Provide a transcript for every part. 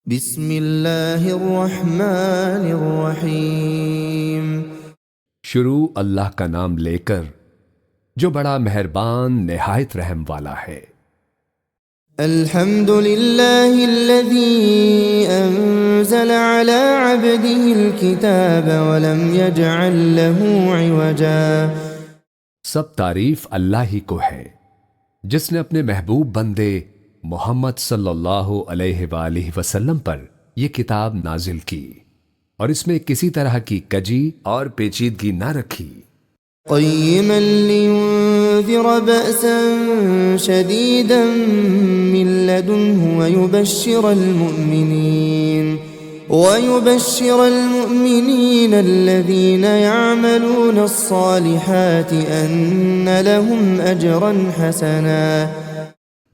بسم اللہ الرحمن الرحیم۔ شروع اللہ کا نام لے کر جو بڑا مہربان نہایت رحم والا ہے۔ الحمد للہ الذی انزل علی عبده الكتاب ولم يجعل له عوجا۔ سب تعریف اللہ ہی کو ہے جس نے اپنے محبوب بندے محمد صلی اللہ علیہ وآلہ وسلم پر یہ کتاب نازل کی اور اس میں کسی طرح کی کجی اور پیچیدگی نہ رکھی۔ قیما لینذر بأسا شدیدا من لدنه ويبشر المؤمنين الذين يعملون الصالحات أن لهم أجرا حسنا۔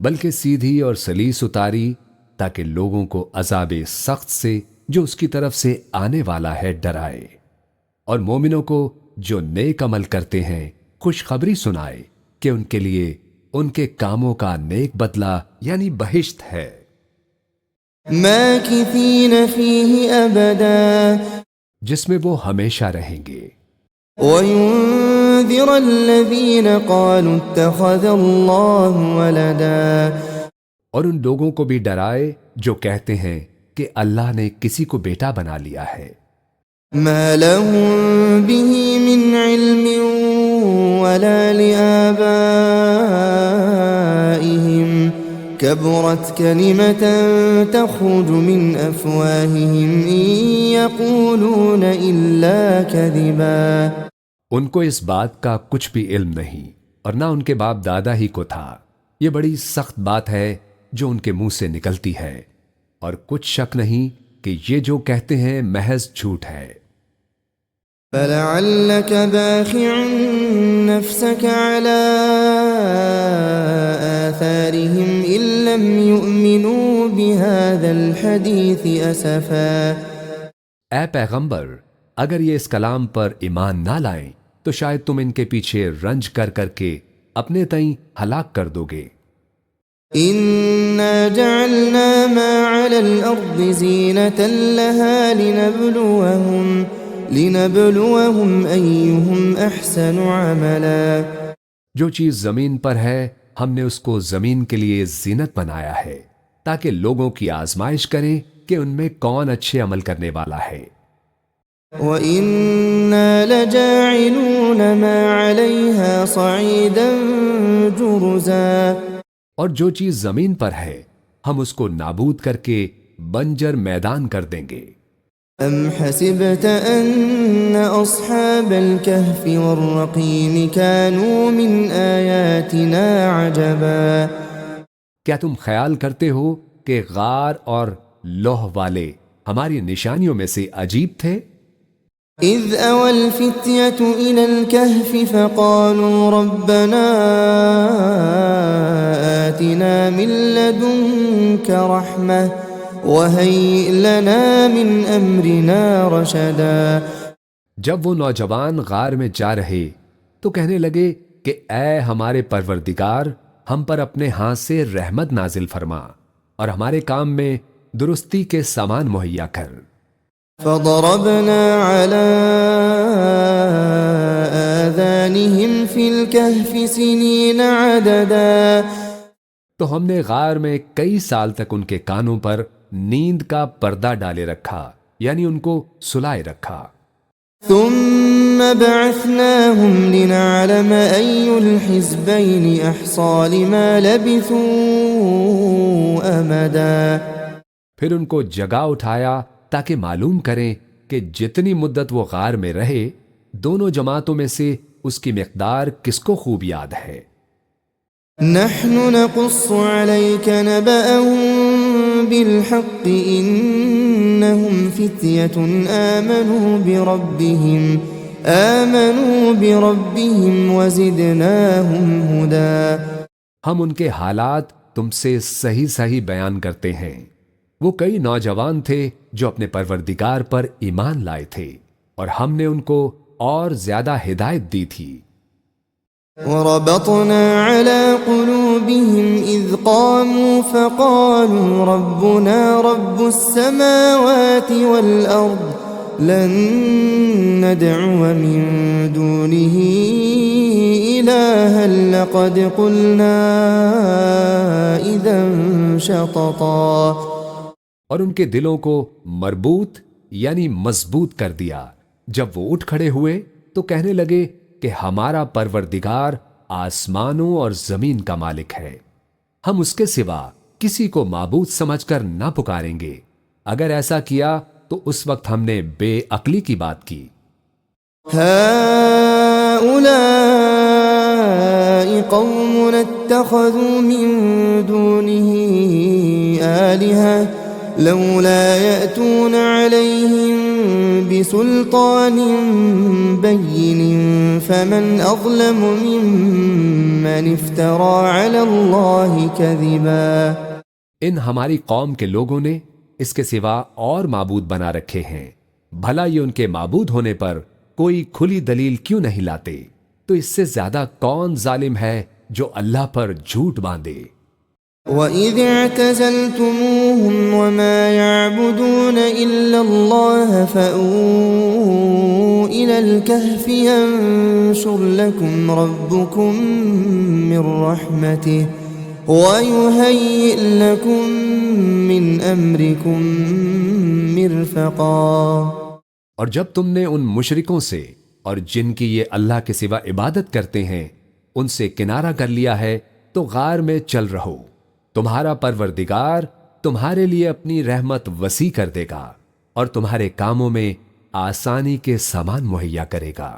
بلکہ سیدھی اور سلیس اتاری تاکہ لوگوں کو عذاب سخت سے جو اس کی طرف سے آنے والا ہے ڈرائے، اور مومنوں کو جو نیک عمل کرتے ہیں خوشخبری سنائے کہ ان کے لیے ان کے کاموں کا نیک بدلہ یعنی بہشت ہے۔ ماکثین فیہ ابدا، جس میں وہ ہمیشہ رہیں گے۔ وَيُنذِرَ الَّذِينَ قَالُوا اتَّخَذَ اللَّهُ وَلَدًا، اور ان لوگوں کو بھی ڈرائے جو کہتے ہیں کہ اللہ نے کسی کو بیٹا بنا لیا ہے۔ مَا لَهُم بِهِ مِنْ عِلْمٍ وَلَا لِآبَائِهِمْ كَبُرَتْ كَلِمَةً تَخْرُجُ مِنْ أَفْوَاهِهِمْ إِنْ يَقُولُونَ إِلَّا كَذِبًا۔ ان کو اس بات کا کچھ بھی علم نہیں اور نہ ان کے باپ دادا ہی کو تھا۔ یہ بڑی سخت بات ہے جو ان کے منہ سے نکلتی ہے، اور کچھ شک نہیں کہ یہ جو کہتے ہیں محض جھوٹ ہے۔ فَلَعَلَّكَ بَاخِعٌ نَفْسَكَ عَلَىٰ آثَارِهِمْ إِن لَّمْ يُؤْمِنُوا بِهَٰذَا الْحَدِيثِ أَسَفًا۔ اے پیغمبر، اگر یہ اس کلام پر ایمان نہ لائیں تو شاید تم ان کے پیچھے رنج کر کر کے اپنے تئیں ہلاک کر دو گے۔ إِنَّا جَعَلْنَا مَا عَلَى الْأَرْضِ زِينَةً لَهَا لِنَبْلُوَهُمْ أَيُّهُمْ أَحْسَنُ عَمَلًا۔ جو چیز زمین پر ہے ہم نے اس کو زمین کے لیے زینت بنایا ہے تاکہ لوگوں کی آزمائش کریں کہ ان میں کون اچھے عمل کرنے والا ہے۔ وَإِنَّا لَجَاعِلُونَ مَا عَلَيْهَا صَعِيدًا جُرُزًا۔ اور جو چیز زمین پر ہے ہم اس کو نابود کر کے بنجر میدان کر دیں گے۔ أَمْ حَسِبْتَ أَنَّ أَصْحَابَ الْكَهْفِ وَالرَّقِيمِ كَانُوا مِنْ آيَاتِنَا عَجَبًا۔ کیا تم خیال کرتے ہو کہ غار اور لوح والے ہماری نشانیوں میں سے عجیب تھے؟ إِذْ أَوَى الْفِتْيَةُ إِلَى الْكَهْفِ فَقَالُوا رَبَّنَا آتِنَا مِن لَّدُنكَ رَحْمَةً وَهَيِّئْ لَنَا مِنْ أَمْرِنَا رَشَدًا۔ جب وہ نوجوان غار میں جا رہے تو کہنے لگے کہ اے ہمارے پروردگار، ہم پر اپنے ہاتھ سے رحمت نازل فرما اور ہمارے کام میں درستی کے سامان مہیا کر۔ فَضَرَبْنَا عَلَىٰ آذَانِهِمْ فِي الْكَهْفِ سِنِينَ عَدَدًا۔ تو ہم نے غار میں کئی سال تک ان کے کانوں پر نیند کا پردہ ڈالے رکھا، یعنی ان کو سلائے رکھا۔ ثُمَّ بَعَثْنَاهُمْ لِنَعْلَمَ أَيُّ الْحِزْبَيْنِ أَحْصَىٰ لِمَا لَبِثُوا أَمَدًا۔ پھر ان کو جگا اٹھایا تاکہ معلوم کریں کہ جتنی مدت وہ غار میں رہے دونوں جماعتوں میں سے اس کی مقدار کس کو خوب یاد ہے۔ نحن نقص عليك نبأهم بالحق إنهم فتية آمنوا بربهم وزدناهم هدى۔ ہم ان کے حالات تم سے صحیح صحیح بیان کرتے ہیں۔ وہ کئی نوجوان تھے جو اپنے پروردگار پر ایمان لائے تھے اور ہم نے ان کو اور زیادہ ہدایت دی تھی۔ وربطنا على قلوبهم إذ قاموا فقالوا ربنا رب السماوات والأرض لن ندعو من دونه إلها لقد قلنا إذا شططا، اور ان کے دلوں کو مربوط یعنی مضبوط کر دیا۔ جب وہ اٹھ کھڑے ہوئے تو کہنے لگے کہ ہمارا پروردگار آسمانوں اور زمین کا مالک ہے، ہم اس کے سوا کسی کو معبود سمجھ کر نہ پکاریں گے۔ اگر ایسا کیا تو اس وقت ہم نے بے عقلی کی بات کی۔ هؤلاء قوم اتخذوا من دونه آلهة لولا يأتون عليهم بسلطان بين فمن أظلم ممن افترى على الله كذبا۔ ان ہماری قوم کے لوگوں نے اس کے سوا اور معبود بنا رکھے ہیں، بھلا یہ ان کے معبود ہونے پر کوئی کھلی دلیل کیوں نہیں لاتے؟ تو اس سے زیادہ کون ظالم ہے جو اللہ پر جھوٹ باندھے۔ وَإِذِ اعْتَزَلْتُمُوهُمْ وَمَا يَعْبُدُونَ إِلَّا اللَّهَ فَأْوُوا إِلَى الْكَهْفِ يَنشُرْ لَكُمْ رَبُّكُمْ مِنْ رَحْمَتِهِ وَيُهَيِّئْ لَكُمْ مِنْ أَمْرِكُمْ مِرْفَقًا۔ اور جب تم نے ان مشرکوں سے اور جن کی یہ اللہ کے سوا عبادت کرتے ہیں ان سے کنارہ کر لیا ہے تو غار میں چل رہو، تمہارا پروردگار تمہارے لیے اپنی رحمت وسیع کر دے گا اور تمہارے کاموں میں آسانی کے سامان مہیا کرے گا۔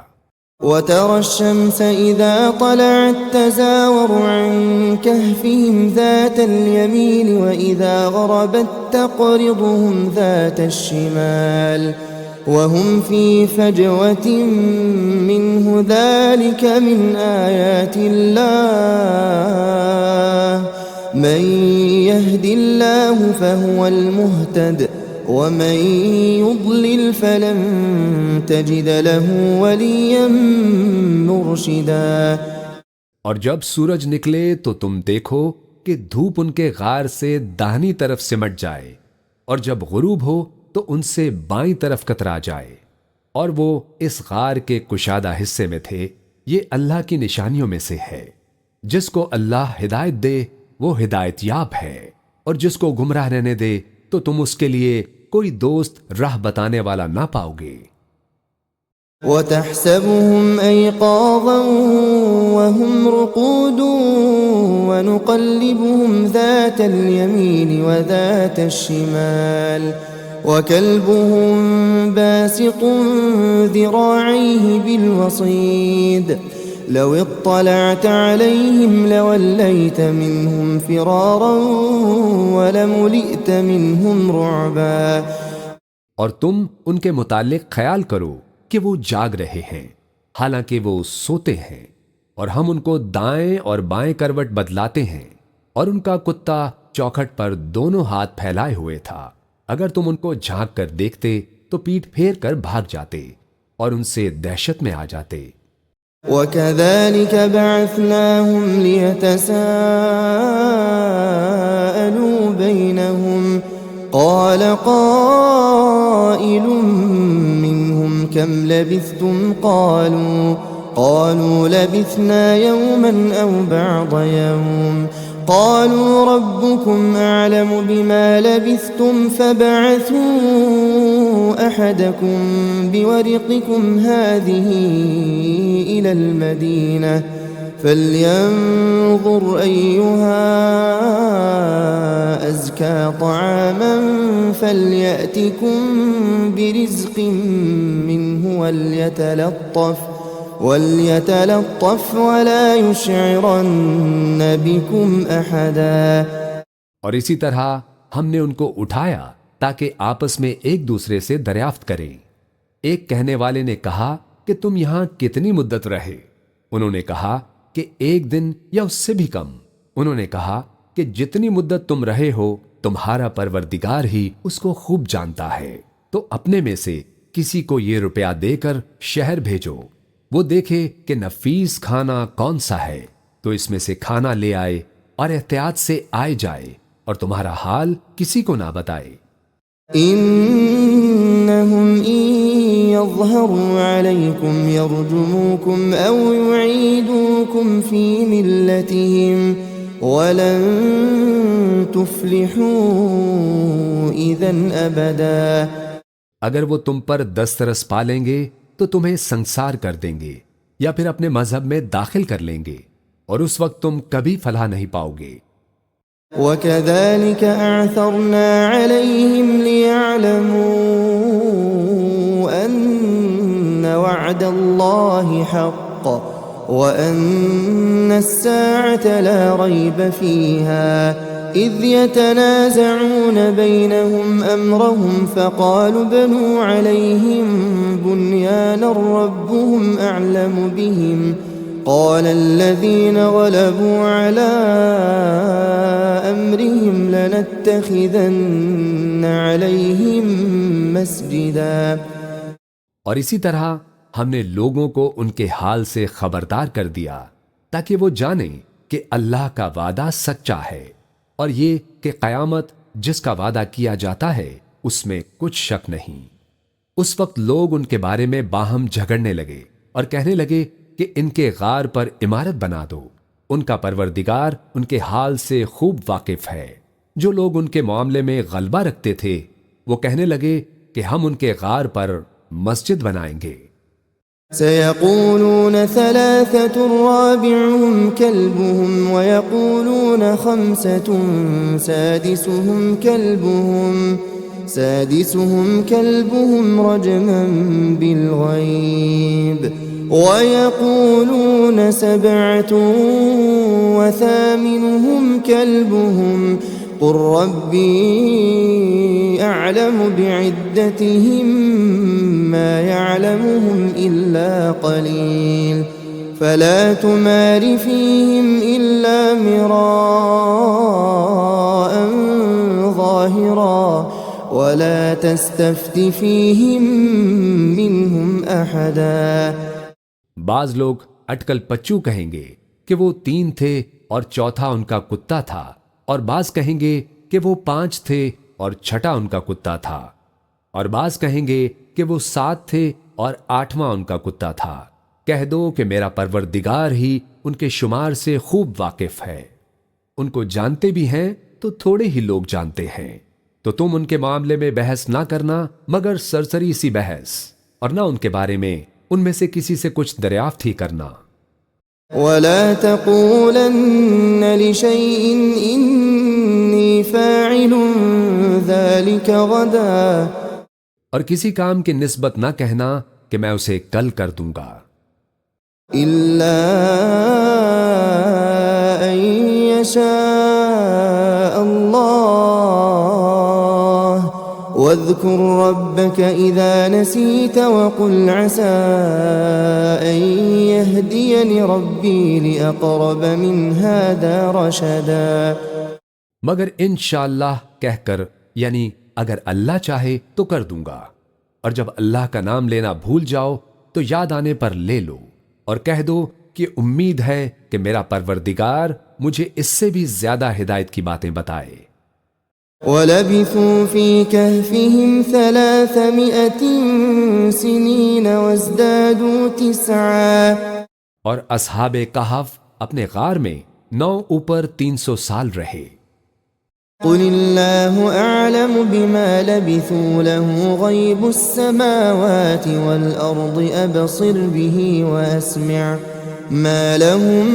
وَتَرَى الشَّمْسَ إِذَا طَلَعَتْ تَزَاوَرُ عَنْ كَهْفِهِمْ ذَاتَ الْيَمِينِ وَإِذَا غَرَبَتْ تَقْرِضُهُمْ ذَاتَ الشِّمَالِ وَهُمْ فِي فَجْوَةٍ مِّنْهُ ذَلِكَ مِنْ آيَاتِ اللَّهِ مَن يَهْدِ اللَّهُ فَهُوَ الْمُهْتَدِ وَمَن يُضْلِلْ فَلَن تَجِدَ لَهُ وَلِيًّا مُرْشِدًا۔ اور جب سورج نکلے تو تم دیکھو کہ دھوپ ان کے غار سے داہنی طرف سمٹ جائے، اور جب غروب ہو تو ان سے بائیں طرف کترا جائے، اور وہ اس غار کے کشادہ حصے میں تھے۔ یہ اللہ کی نشانیوں میں سے ہے، جس کو اللہ ہدایت دے وہ ہدایت یاب ہے، اور جس کو گمراہ رہنے دے تو تم اس کے لیے کوئی دوست راہ بتانے والا نہ پاؤ گے۔ وَتَحْسَبُهُمْ أَيْقَاظًا وَهُمْ رُقُودٌ وَنُقَلِّبُهُمْ ذَاتَ الْيَمِينِ وَذَاتَ الشِّمَالِ وَكَلْبُهُمْ بَاسِطٌ ذِرَاعَيْهِ بِالْوَصِيدِ لَوِ اطَّلَعْتَ عَلَيْهِمْ لَوَلَّيْتَ مِنْهُمْ فِرَارًا وَلَمُلِئْتَ مِنْهُمْ رُعْبًا۔ اور تم ان کے متعلق خیال کرو کہ وہ جاگ رہے ہیں حالانکہ وہ سوتے ہیں، اور ہم ان کو دائیں اور بائیں کروٹ بدلاتے ہیں، اور ان کا کتا چوکھٹ پر دونوں ہاتھ پھیلائے ہوئے تھا۔ اگر تم ان کو جھانک کر دیکھتے تو پیٹھ پھیر کر بھاگ جاتے اور ان سے دہشت میں آ جاتے۔ وَكَذَلِكَ بَعَثْنَاهُمْ لِيَتَسَاءَلُوا بَيْنَهُمْ قَالَ قَائِلٌ مِّنْهُمْ كَمْ لَبِثْتُمْ قَالُوا لَبِثْنَا يَوْمًا أَوْ بَعْضَ يَوْمٍ قَالُوا رَبُّكُمْ أَعْلَمُ بِمَا لَبِثْتُمْ فَابْعَثُوا أَحَدَكُمْ بِوَرِقِكُمْ هَٰذِهِ إِلَى الْمَدِينَةِ فَلْيَنظُرْ أَيُّهَا أَزْكَىٰ طَعَامًا فَلْيَأْتِكُم بِرِزْقٍ مِّنْهُ وَلْيَتَلَطَّفْ وَلَا يُشْعِرَنَّ بِكُمْ أَحَدًا۔ اور اسی طرح ہم نے ان کو اٹھایا تاکہ آپس میں ایک دوسرے سے دریافت کریں۔ ایک کہنے والے نے کہا کہ تم یہاں کتنی مدت رہے؟ انہوں نے کہا کہ ایک دن یا اس سے بھی کم۔ انہوں نے کہا کہ جتنی مدت تم رہے ہو تمہارا پروردگار ہی اس کو خوب جانتا ہے، تو اپنے میں سے کسی کو یہ روپیہ دے کر شہر بھیجو وہ دیکھے کہ نفیس کھانا کون سا ہے تو اس میں سے کھانا لے آئے اور احتیاط سے آئے جائے اور تمہارا حال کسی کو نہ بتائے۔ إنهم إن يظهروا عليكم يرجموكم أو يعيدوكم في ملتهم ولن تفلحوا إذا أبدا۔ اگر وہ تم پر دسترس پالیں گے تو تمہیں سنسار کر دیں گے یا پھر اپنے مذہب میں داخل کر لیں گے اور اس وقت تم کبھی فلاح نہیں پاؤ گے۔ وَكَذَلِكَ أَعْثَرْنَا عَلَيْهِمْ لِيَعْلَمُوا أَنَّ وَعْدَ اللَّهِ حَقٌّ وَأَنَّ السَّاعَةَ لَا رَيْبَ فِيهَا إِذْ يَتَنَازَعُونَ بَيْنَهُمْ أَمْرَهُمْ فَقَالُوا ابْنُوا عَلَيْهِمْ بُنْيَانًا رَبُّهُمْ أَعْلَمُ بِهِمْ قال الذين غلبوا على أمرهم لنتخذن عليهم مسجدا۔ اور اسی طرح ہم نے لوگوں کو ان کے حال سے خبردار کر دیا تاکہ وہ جانیں کہ اللہ کا وعدہ سچا ہے اور یہ کہ قیامت جس کا وعدہ کیا جاتا ہے اس میں کچھ شک نہیں۔ اس وقت لوگ ان کے بارے میں باہم جھگڑنے لگے اور کہنے لگے کہ ان کے غار پر عمارت بنا دو، ان کا پروردگار ان کے حال سے خوب واقف ہے۔ جو لوگ ان کے معاملے میں غلبہ رکھتے تھے وہ کہنے لگے کہ ہم ان کے غار پر مسجد بنائیں گے۔ سيقولون ثلاثة رابعهم كلبهم ويقولون خمسة سادسهم كلبهم رجما بالغيب ويقولون سبعة وثامنهم كلبهم قل ربي أعلم بعدتهم ما يعلمهم إلا قليل فلا تمار فيهم إلا مراء ظاهرا ولا تستفت فيهم منهم أحدا۔ بعض لوگ اٹکل پچو کہیں گے کہ وہ 3 تھے اور چوتھا ان کا کتا تھا، اور بعض کہیں گے کہ وہ 5 تھے اور چھٹا ان کا کتا تھا، اور بعض کہیں گے کہ وہ 7 تھے اور 8واں ان کا کتا تھا۔ کہہ دو کہ میرا پروردگار ہی ان کے شمار سے خوب واقف ہے، ان کو جانتے بھی ہیں تو تھوڑے ہی لوگ جانتے ہیں۔ تو تم ان کے معاملے میں بحث نہ کرنا مگر سرسری سی بحث، اور نہ ان کے بارے میں ان میں سے کسی سے کچھ دریافت ہی کرنا۔ وَلَا تَقُولَنَّ لِشَيْءٍ إِنِّي فَاعِلٌ ذَلِكَ غَدًا، اور کسی کام کی نسبت نہ کہنا کہ میں اسے کل کر دوں گا، إِلَّا أَن يَشَاءَ اللَّهُ واذكر ربك إذا نسيت وقل عسى أن يهديني ربي لأقرب من هذا رشدا۔ مگر انشاءاللہ کہہ کر، یعنی اگر اللہ چاہے تو کر دوں گا، اور جب اللہ کا نام لینا بھول جاؤ تو یاد آنے پر لے لو، اور کہہ دو کہ امید ہے کہ میرا پروردگار مجھے اس سے بھی زیادہ ہدایت کی باتیں بتائے۔ وَلَبِثُوا فِي كَهْفِهِمْ 300 سِنِينَ وَازْدَادُوا 9۔ اور اصحاب کہف اپنے غار میں 9 اوپر 300 سال رہے۔ قُلِ اللَّهُ أَعْلَمُ بِمَا لَبِثُوا لَهُ غَيْبُ السَّمَاوَاتِ وَالْأَرْضِ أَبْصِرْ بِهِ وَأَسْمِعْ مَا لَهُم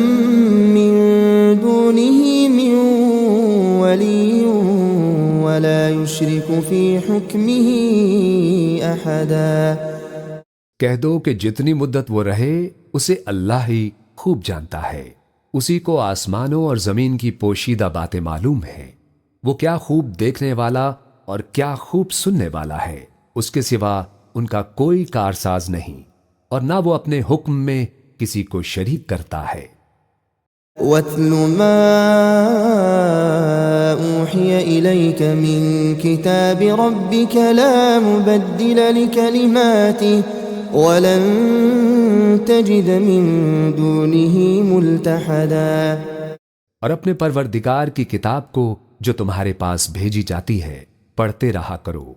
مِّن دُونِهِ مِن وَلِيٍّ وَلَا يُشْرِكُ فِي حُكْمِهِ أَحَدًا۔ کہہ دو کہ جتنی مدت وہ رہے اسے اللہ ہی خوب جانتا ہے، اسی کو آسمانوں اور زمین کی پوشیدہ باتیں معلوم ہیں، وہ کیا خوب دیکھنے والا اور کیا خوب سننے والا ہے، اس کے سوا ان کا کوئی کارساز نہیں، اور نہ وہ اپنے حکم میں کسی کو شریک کرتا ہے۔ وَاتْلُ مَا أُوحِيَ إِلَيْكَ مِن كِتَابِ رَبِّكَ لَا مُبَدِّلَ لِكَلِمَاتِهِ وَلَن تجد من دونه ملتحدا اور اپنے پروردگار کی کتاب کو جو تمہارے پاس بھیجی جاتی ہے پڑھتے رہا کرو،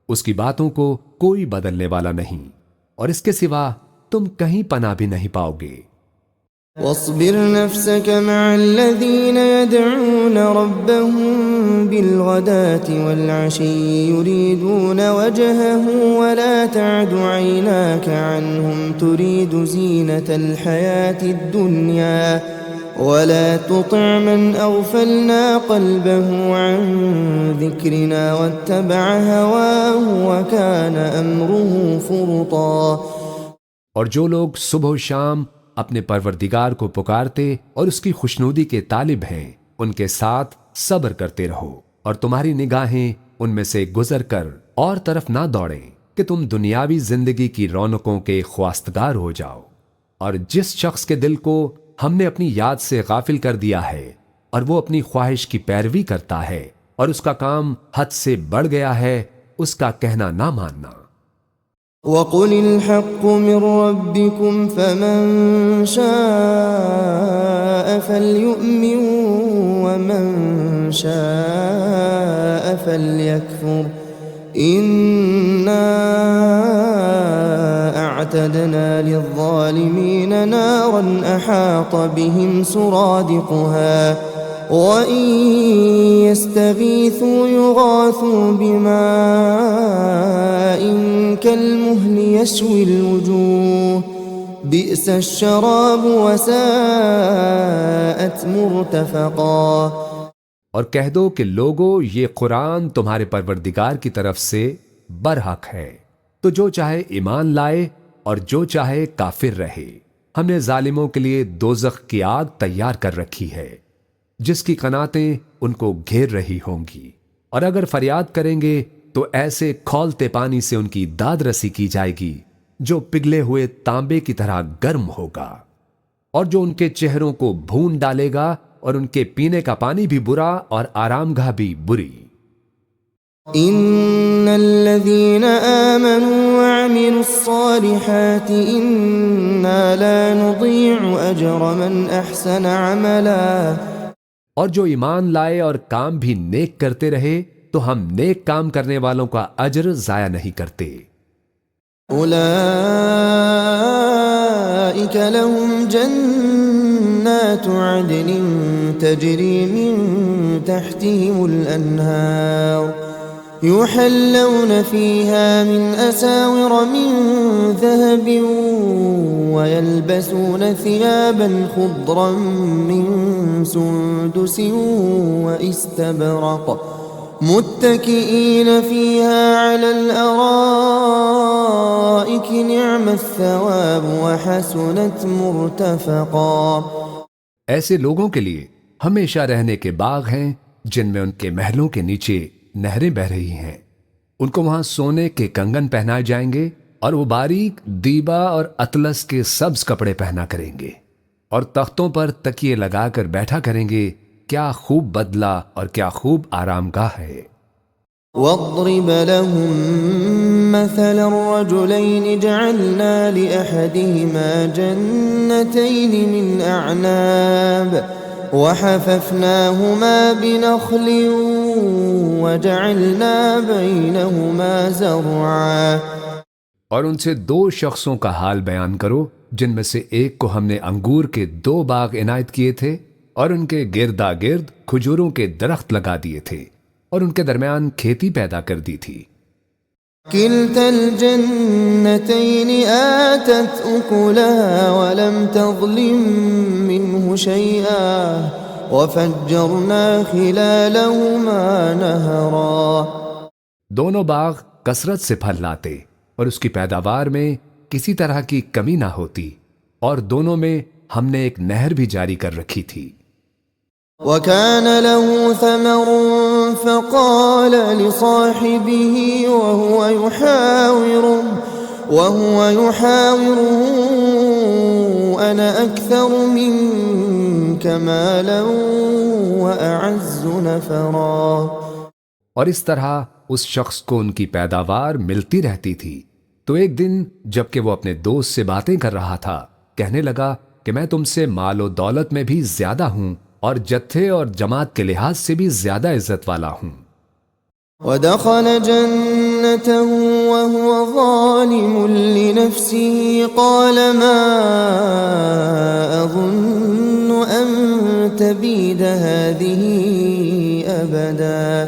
اس کی باتوں کو کوئی بدلنے والا نہیں، اور اس کے سوا تم کہیں پناہ بھی نہیں پاؤ گے۔ واصبر نفسك مع الذين يدعون ربهم بالغداة والعشي يريدون وجهه ولا تعد عيناك عنهم تريد زينة الحياة الدنيا ولا تطع من أغفلنا قلبه عن ذكرنا واتبع هواه وكان أمره فرطا۔ اور جو لوگ صبح و شام اپنے پروردگار کو پکارتے اور اس کی خوشنودی کے طالب ہیں، ان کے ساتھ صبر کرتے رہو، اور تمہاری نگاہیں ان میں سے گزر کر اور طرف نہ دوڑیں کہ تم دنیاوی زندگی کی رونقوں کے خواستگار ہو جاؤ۔ اور جس شخص کے دل کو ہم نے اپنی یاد سے غافل کر دیا ہے اور وہ اپنی خواہش کی پیروی کرتا ہے اور اس کا کام حد سے بڑھ گیا ہے، اس کا کہنا نہ ماننا۔ وَقُلِ الْحَقُّ مِنْ رَبِّكُمْ فَمَنْ شَاءَ فَلْيُؤْمِنْ وَمَنْ شَاءَ فَلْيَكْفُرْ إِنَّا أَعْتَدْنَا لِلظَّالِمِينَ نَارًا أَحَاطَ بِهِمْ سُرَادِقُهَا وَإِنْ يَسْتَغِيثُوا يُغَاثُوا بِمَاءٍ كَالْمُهْلِ يَشْوِي الْوُجُوهَ بِئْسَ الشَّرَابُ وَسَاءَتْ مُرْتَفَقًا۔ اور کہہ دو کہ لوگو، یہ قرآن تمہارے پروردگار کی طرف سے برحق ہے، تو جو چاہے ایمان لائے اور جو چاہے کافر رہے۔ ہم نے ظالموں کے لیے دوزخ کی آگ تیار کر رکھی ہے جس کی قناتیں ان کو گھیر رہی ہوں گی، اور اگر فریاد کریں گے تو ایسے کھولتے پانی سے ان کی داد رسی کی جائے گی جو پگھلے ہوئے تانبے کی طرح گرم ہوگا، اور جو ان کے چہروں کو بھون ڈالے گا، اور ان کے پینے کا پانی بھی برا اور آرام گاہ بھی بری۔ ان الذين آمنوا وعملوا الصالحات انا لا نضيع اجر من احسن عملا۔ اور جو ایمان لائے اور کام بھی نیک کرتے رہے تو ہم نیک کام کرنے والوں کا اجر ضائع نہیں کرتے۔ اولئک لهم جنات عدن تجری من تحتهم الانہار يحلون فيها من أساور من ذهب ويلبسون ثيابا خضرا من سندس واستبرق متكئين فيها على الأرائك نعم الثواب وحسنت مرتفقا۔ ایسے لوگوں کے لیے ہمیشہ رہنے کے باغ ہیں جن میں ان کے محلوں کے نیچے نہریں بہ رہی ہیں، ان کو وہاں سونے کے کنگن پہنائے جائیں گے، اور وہ باریک دیبا اور اطلس کے سبز کپڑے پہنا کریں گے، اور تختوں پر تکیے لگا کر بیٹھا کریں گے۔ کیا خوب بدلہ اور کیا خوب آرام گاہ ہے۔ واضرب لهم مثل الرجلين جعلنا لأحدهما جنتين من أعناب وحففناهما بنخل وجعلنا بينهما زرعا۔ اور ان سے دو شخصوں کا حال بیان کرو جن میں سے ایک کو ہم نے انگور کے 2 باغ عنایت کیے تھے، اور ان کے گردا گرد کھجوروں کے درخت لگا دیے تھے، اور ان کے درمیان کھیتی پیدا کر دی تھی۔ كلتا الجنتين آتت أكلها ولم تظلم منه شيئا وفجرنا خلالهما نهرا۔ دونوں باغ کثرت سے پھل لاتے اور اس کی پیداوار میں کسی طرح کی کمی نہ ہوتی، اور دونوں میں ہم نے ایک نہر بھی جاری کر رکھی تھی۔ وَكَانَ لَهُ ثَمَرٌ فَقَالَ لِصَاحِبِهِ وَهُوَ يُحَاوِرُهُ أَنَا أَكْثَرُ مِنكَ مَالًا وَأَعَزُّ نَفَرًا۔ اور اس طرح اس شخص کو ان کی پیداوار ملتی رہتی تھی، تو ایک دن جب کہ وہ اپنے دوست سے باتیں کر رہا تھا کہنے لگا کہ میں تم سے مال و دولت میں بھی زیادہ ہوں اور جتھے اور جماعت کے لحاظ سے بھی زیادہ عزت والا ہوں۔ ودخل جنته وهو ظالم لنفسه قال ما أظن أن تبيد هذه أبدا۔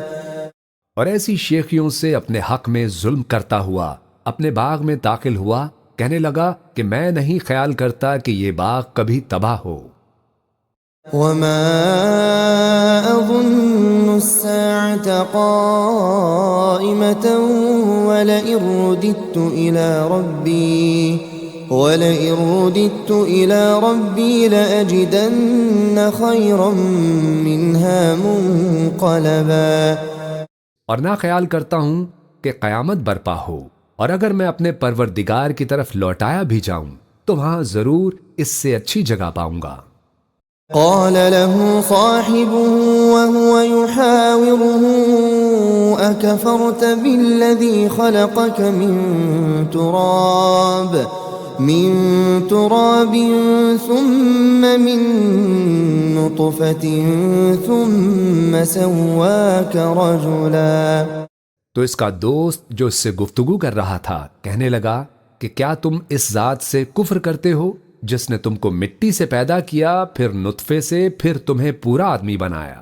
اور ایسی شیخیوں سے اپنے حق میں ظلم کرتا ہوا اپنے باغ میں داخل ہوا، کہنے لگا کہ میں نہیں خیال کرتا کہ یہ باغ کبھی تباہ ہو۔ وما أظن الساعة قائمة ولئن رددت إلى ربي لأجدن خيرا منها منقلبا۔ اور نہ خیال کرتا ہوں کہ قیامت برپا ہو، اور اگر میں اپنے پروردگار کی طرف لوٹایا بھی جاؤں تو وہاں ضرور اس سے اچھی جگہ پاؤں گا۔ قال له صاحبه وهو يحاوره أكفرت بالذي خلقك من تراب ثم من نطفة ثم سواك رجلا۔ تو اس کا دوست جو اس سے گفتگو کر رہا تھا کہنے لگا کہ کیا تم اس ذات سے کفر کرتے ہو جس نے تم کو مٹی سے پیدا کیا، پھر نطفے سے، پھر تمہیں پورا آدمی بنایا۔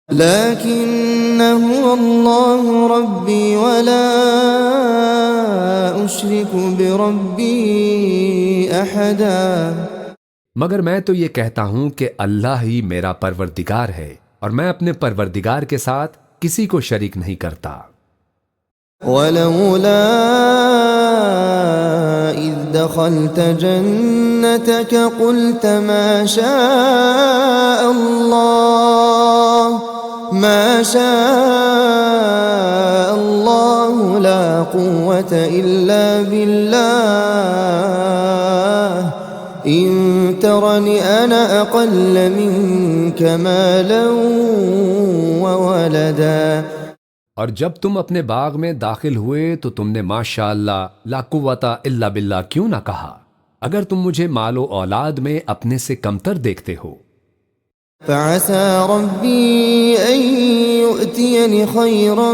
لیکن هو اللہ ربی ولا اشرک بربی احدا۔ مگر میں تو یہ کہتا ہوں کہ اللہ ہی میرا پروردگار ہے اور میں اپنے پروردگار کے ساتھ کسی کو شریک نہیں کرتا۔ ولولا إذ دخلت جنتك قلت ما شاء الله لا قوة إلا بالله إن ترني أنا أقل منك مالا وولدا۔ اور جب تم اپنے باغ میں داخل ہوئے تو تم نے ماشاء اللہ لا قوت الا باللہ کیوں نہ کہا، اگر تم مجھے مال و اولاد میں اپنے سے کمتر دیکھتے ہو۔ فعسى ربي أن يؤتيني خيرا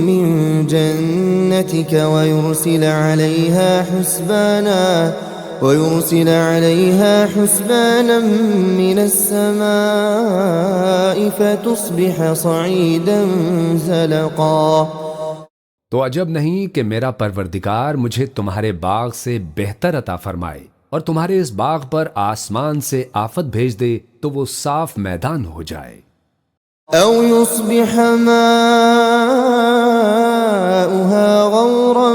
من جنتك ويرسل عليها حسبانا من السماء فتصبح صعيدا زلقا۔ تو عجب نہیں کہ میرا پروردگار مجھے تمہارے باغ سے بہتر عطا فرمائے اور تمہارے اس باغ پر آسمان سے آفت بھیج دے تو وہ صاف میدان ہو جائے۔ او يصبح ماؤها غورا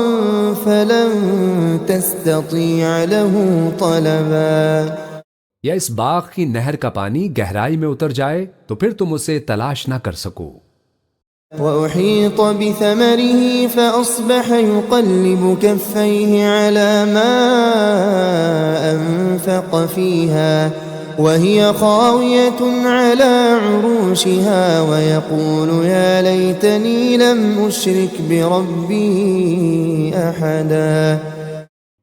فلن تستطيع له طلبا۔ یا اس باغ کی نہر کا پانی گہرائی میں اتر جائے تو پھر تم اسے تلاش نہ کر سکو۔ وأحيط بثمره فأصبح يقلب كفيه على ما أنفق فيها وهي خاوية على عروشها ويقول يا ليتني لم أشرك بربي أحدا۔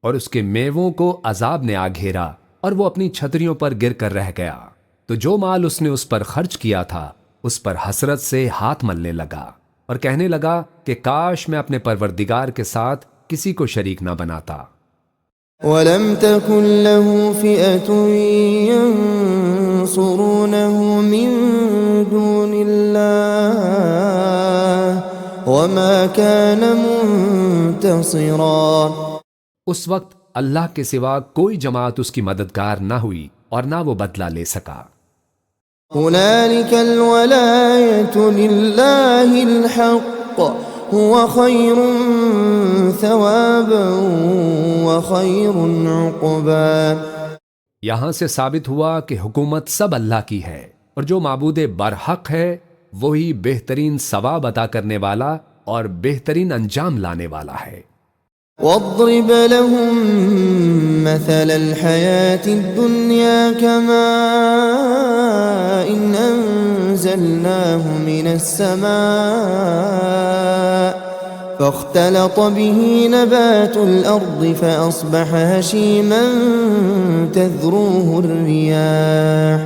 اور اس کے میووں کو عذاب نے آ گھیرا اور وہ اپنی چھتریوں پر گر کر رہ گیا، تو جو مال اس نے اس پر خرچ کیا تھا اس پر حسرت سے ہاتھ ملنے لگا اور کہنے لگا کہ کاش میں اپنے پروردگار کے ساتھ کسی کو شریک نہ بناتا۔ وَلَمْ تَكُنْ لَهُ فِئَةٌ يَنصُرُونَهُ مِن دُونِ اللَّهِ وَمَا كَانَ مُنتَصِرًا۔ اس وقت اللہ کے سوا کوئی جماعت اس کی مددگار نہ ہوئی اور نہ وہ بدلہ لے سکا۔ هنالك الولاية لله الحق هو خير ثوابا وخير عقبا۔ یہاں سے ثابت ہوا کہ حکومت سب اللہ کی ہے اور جو معبود برحق ہے وہی بہترین ثواب عطا کرنے والا اور بہترین انجام لانے والا ہے۔ واضرب لهم مثل الحياة الدنيا كماء أنزلناه من السماء فاختلط به نبات الأرض فأصبح هشيما تذروه الرياح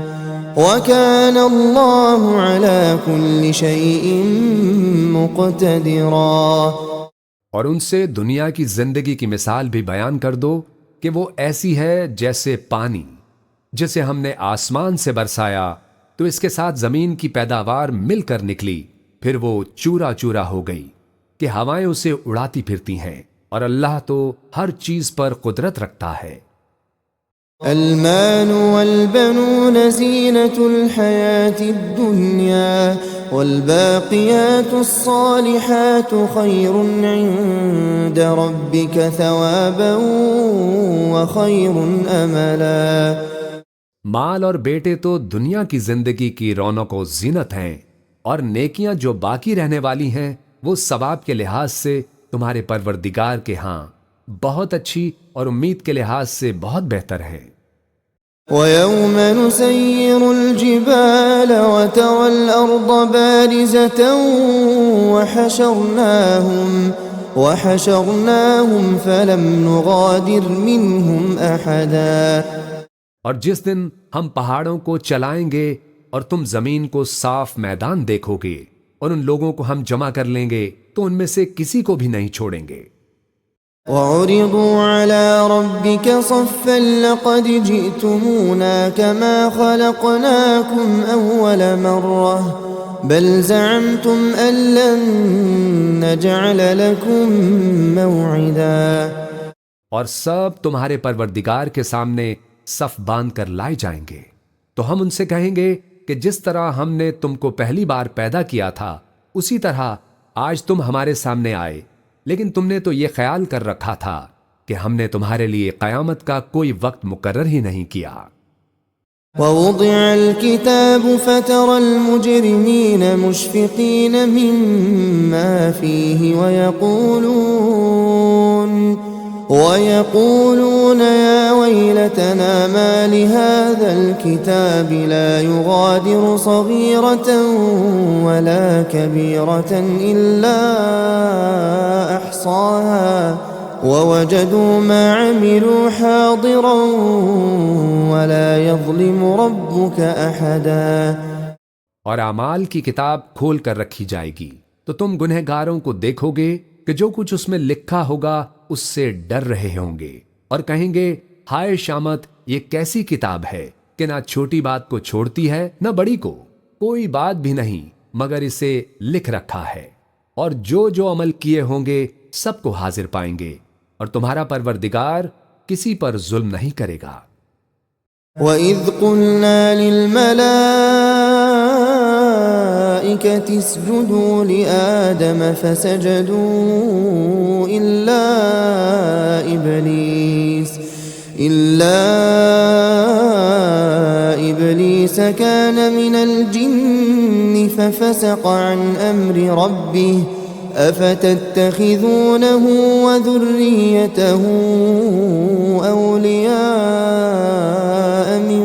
وكان الله على كل شيء مقتدرا۔ اور ان سے دنیا کی زندگی کی مثال بھی بیان کر دو کہ وہ ایسی ہے جیسے پانی جسے ہم نے آسمان سے برسایا تو اس کے ساتھ زمین کی پیداوار مل کر نکلی، پھر وہ چورا چورا ہو گئی کہ ہوائیں اسے اڑاتی پھرتی ہیں، اور اللہ تو ہر چیز پر قدرت رکھتا ہے۔ المال والبنون زینة الحياة الدنيا والباقيات الصالحات خير عند ربك ثوابا وخير املا۔ مال اور بیٹے تو دنیا کی زندگی کی رونق و زینت ہیں، اور نیکیاں جو باقی رہنے والی ہیں وہ ثواب کے لحاظ سے تمہارے پروردگار کے ہاں بہت اچھی اور امید کے لحاظ سے بہت بہتر ہے۔ وَيَوْمَ نُسَيِّرُ الْجِبَالَ وَتَرَى الْأَرْضَ بَارِزَةً وَحَشَرْنَاهُمْ فَلَمْ نُغَادِرْ مِنْهُمْ أَحَدًا۔ اور جس دن ہم پہاڑوں کو چلائیں گے اور تم زمین کو صاف میدان دیکھو گے اور ان لوگوں کو ہم جمع کر لیں گے تو ان میں سے کسی کو بھی نہیں چھوڑیں گے۔ وَعُرِضُوا عَلَى رَبِّكَ صَفًّا لَقَدْ جِئْتُمُونَا كَمَا خَلَقْنَاكُمْ أَوَّلَ مَرَّةٍ بَلْ زَعَمْتُمْ أَن لَّن نَّجْعَلَ لَكُم مَّوْعِدًا۔ اور سب تمہارے پروردگار کے سامنے صف باندھ کر لائے جائیں گے، تو ہم ان سے کہیں گے کہ جس طرح ہم نے تم کو پہلی بار پیدا کیا تھا اسی طرح آج تم ہمارے سامنے آئے، لیکن تم نے تو یہ خیال کر رکھا تھا کہ ہم نے تمہارے لیے قیامت کا کوئی وقت مقرر ہی نہیں کیا۔ وَوُضِعَ الْكِتَابُ فَتَرَى الْمُجْرِمِينَ مُشْفِقِينَ مِمَّا فِيهِ وَيَقُولُونَ يَا وَيْلَتَنَا مَا لِهَذَا الْكِتَابِ لَا يُغَادِرُ صَغِيرَةً وَلَا كَبِيرَةً إِلَّا أَحْصَاهَا وَوَجَدُوا مَا عَمِلُوا حَاضِرًا وَلَا يَظْلِمُ رَبُّكَ أَحَدًا۔ اور اعمال کی کتاب کھول کر رکھی جائے گی تو تم گنہگاروں کو دیکھو گے کہ جو کچھ اس میں لکھا ہوگا اس سے ڈر رہے ہوں گے اور کہیں گے ہائے شامت، یہ کیسی کتاب ہے کہ نہ چھوٹی بات کو چھوڑتی ہے نہ بڑی کو، کوئی بات بھی نہیں مگر اسے لکھ رکھا ہے، اور جو جو عمل کیے ہوں گے سب کو حاضر پائیں گے، اور تمہارا پروردگار کسی پر ظلم نہیں کرے گا۔ وَإِذْ قُلْنَا لِلْمَلَائِكَةِ اسْجُدُوا لِآدَمَ فَسَجَدُوا إِلَّا إِبْلِيسَ كَانَ مِنَ الْجِنِّ فَفَسَقَ عَنْ أَمْرِ رَبِّهِ أَفَتَتَّخِذُونَهُ وَذُرِّيَّتَهُ أَوْلِيَاءَ مِن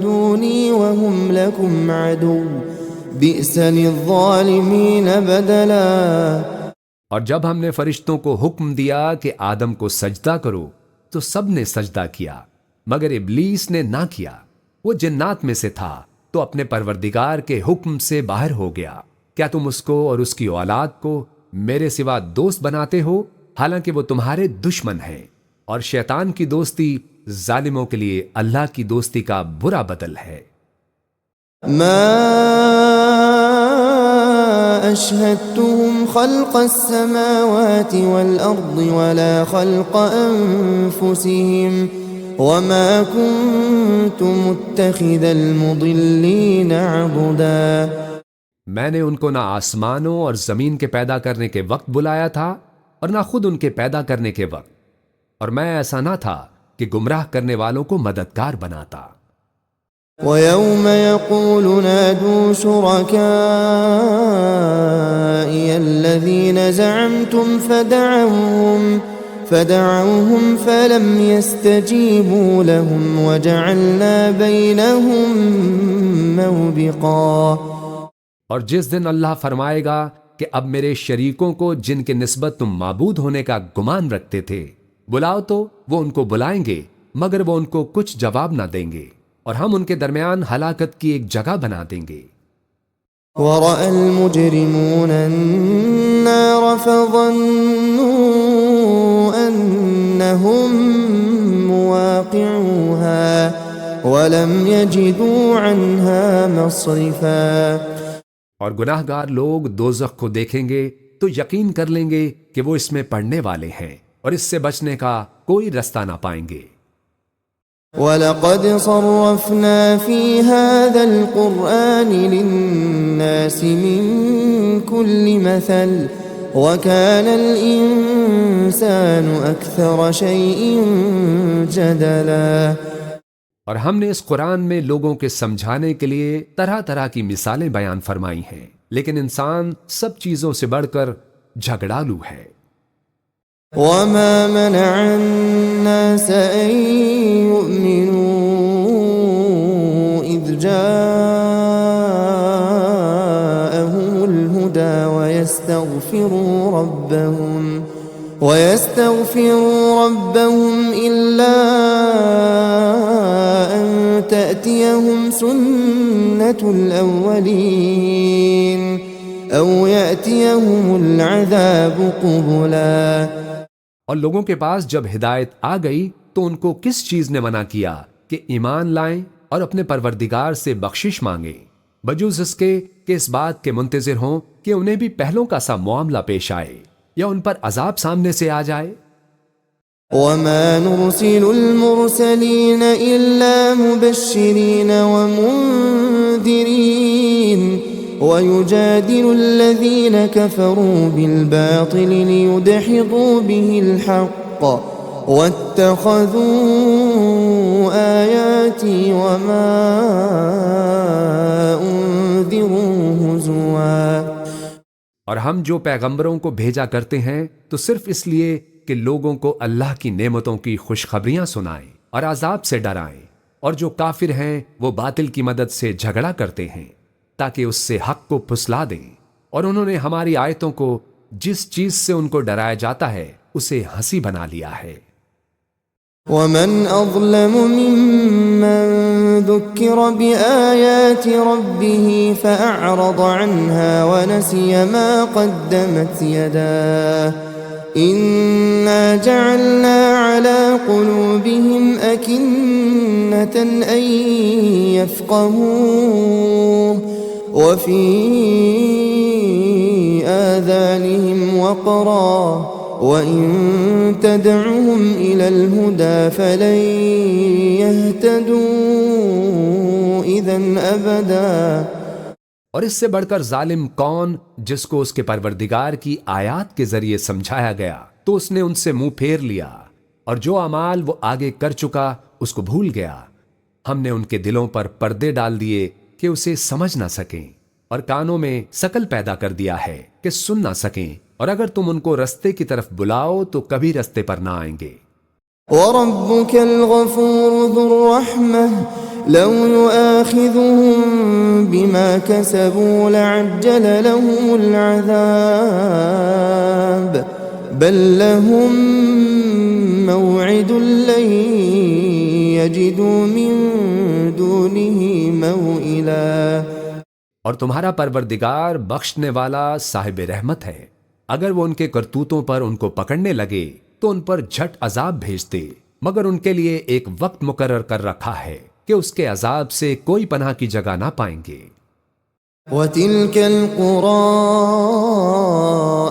دُونِي وَهُمْ لَكُمْ عَدُوٌّ بِئْسَ لِلظَّالِمِينَ بَدَلًا۔ اور جب ہم نے فرشتوں کو حکم دیا کہ آدم کو سجدہ کرو تو سب نے سجدہ کیا مگر ابلیس نے نہ کیا، وہ جنات میں سے تھا تو اپنے پروردگار کے حکم سے باہر ہو گیا۔ کیا تم اس کو اور اس کی اولاد کو میرے سوا دوست بناتے ہو حالانکہ وہ تمہارے دشمن ہیں، اور شیطان کی دوستی ظالموں کے لیے اللہ کی دوستی کا برا بدل ہے۔ ما أشهدتهم خلق السماوات والأرض ولا خلق أنفسهم وما كنت متخذ المضلين عضدا۔ میں نے ان کو نہ آسمانوں اور زمین کے پیدا کرنے کے وقت بلایا تھا اور نہ خود ان کے پیدا کرنے کے وقت، اور میں ایسا نہ تھا کہ گمراہ کرنے والوں کو مددگار بناتا۔ وَيَوْمَ يَقُولُ نَادُوا شُرَكَائِيَ الَّذِينَ زَعَمْتُمْ فَدَعَوْهُمْ فَلَمْ يَسْتَجِيبُوا لَهُمْ وَجَعَلْنَا بَيْنَهُمْ مَوْبِقًا۔ اور جس دن اللہ فرمائے گا کہ اب میرے شریکوں کو جن کے نسبت تم معبود ہونے کا گمان رکھتے تھے بلاؤ تو وہ ان کو بلائیں گے، مگر وہ ان کو کچھ جواب نہ دیں گے، اور ہم ان کے درمیان ہلاکت کی ایک جگہ بنا دیں گے۔ ورأى المجرمون النار فظنوا أنهم مواقعوها ولم يجدوا عنها مصرفا۔ اور گناہ گار لوگ دوزخ کو دیکھیں گے تو یقین کر لیں گے کہ وہ اس میں پڑنے والے ہیں، اور اس سے بچنے کا کوئی رستہ نہ پائیں گے۔ وَلَقَدْ صَرَّفْنَا فِي هَذَا الْقُرْآنِ لِلنَّاسِ مِنْ كُلِّ مَثَلٍ وَكَانَ الْإِنسَانُ أَكْثَرَ شَيْءٍ جَدَلًا۔ اور ہم نے اس قرآن میں لوگوں کے سمجھانے کے لیے طرح طرح کی مثالیں بیان فرمائی ہیں، لیکن انسان سب چیزوں سے بڑھ کر جھگڑالو ہے۔ وَمَا مَنَعَ النَّاسَ أَن يُؤْمِنُوا إِذْ جَاءَهُمُ الْهُدَى وَيَسْتَغْفِرُوا رَبَّهُمْ إِلَّا أَن تَأْتِيَهُمْ سُنَّةُ الْأَوَّلِينَ أَوْ يَأْتِيَهُمُ الْعَذَابُ قُبُلًا۔ اور لوگوں کے پاس جب ہدایت آ گئی تو ان کو کس چیز نے منع کیا کہ ایمان لائیں اور اپنے پروردگار سے بخشش مانگیں، بجوز اس کے کہ اس بات کے منتظر ہوں کہ انہیں بھی پہلوں کا سا معاملہ پیش آئے یا ان پر عذاب سامنے سے آ جائے۔ وَمَا نُرْسِلُ الْمُرْسَلِينَ إِلَّا مُبَشِّرِينَ وَمُنذِرِينَ وَيُجَادِلُ الَّذِينَ كَفَرُوا بِالْبَاطِلِ لِيُدْحِضُوا بِهِ الْحَقَّ وَاتَّخَذُوا آيَاتِي وَمَا أُنذِرُوا هُزُوًا۔ اور ہم جو پیغمبروں کو بھیجا کرتے ہیں تو صرف اس لیے کہ لوگوں کو اللہ کی نعمتوں کی خوشخبریاں سنائیں اور عذاب سے ڈرائیں، اور جو کافر ہیں وہ باطل کی مدد سے جھگڑا کرتے ہیں تاکہ اس سے حق کو پھسلا دیں، اور انہوں نے ہماری آیتوں کو جس چیز سے ان کو ڈرایا جاتا ہے اسے ہنسی بنا لیا ہے۔ وَمَنْ أَظْلَمُ مِمَّنْ ذُكِّرَ بِآيَاتِ رَبِّهِ فَأَعْرَضَ عَنْهَا وَنَسِيَ مَا قَدَّمَتْ يَدَاهُ إِنَّا جَعَلْنَا عَلَى قُلُوبِهِمْ أَكِنَّةً أَن يَفْقَهُوهُ وَفِي آذَانِهِمْ وَقْرًا وَإِن تَدْعُهُمْ إِلَى الْهُدَى فَلَن يَهْتَدُوا إِذًا أَبَدًا۔ اور اس سے بڑھ کر ظالم کون جس کو اس کے پروردگار کی آیات کے ذریعے سمجھایا گیا تو اس نے ان سے منہ پھیر لیا، اور جو اعمال وہ آگے کر چکا اس کو بھول گیا۔ ہم نے ان کے دلوں پر پردے ڈال دیے کہ اسے سمجھ نہ سکیں، اور کانوں میں سکل پیدا کر دیا ہے کہ سن نہ سکیں، اور اگر تم ان کو رستے کی طرف بلاؤ تو کبھی رستے پر نہ آئیں گے۔ وَرَبُّكَ الْغَفُورُ ذُو الرَّحْمَةِ لَوْ يُؤَاخِذُهُم بِمَا كَسَبُوا لَعَجَّلَ لَهُمُ الْعَذَابَ بَل لَّهُم مَّوْعِدٌ لَّن يَجِدُوا مِن دُونِهِ مَوْئِلًا۔ اور تمہارا پروردگار بخشنے والا صاحب رحمت ہے، اگر وہ ان کے کرتوتوں پر ان کو پکڑنے لگے تو ان پر جھٹ عذاب بھیج دے، مگر ان کے لیے ایک وقت مقرر کر رکھا ہے کہ اس کے عذاب سے کوئی پناہ کی جگہ نہ پائیں گے۔ وَتِلْكَ الْقُرَىٰ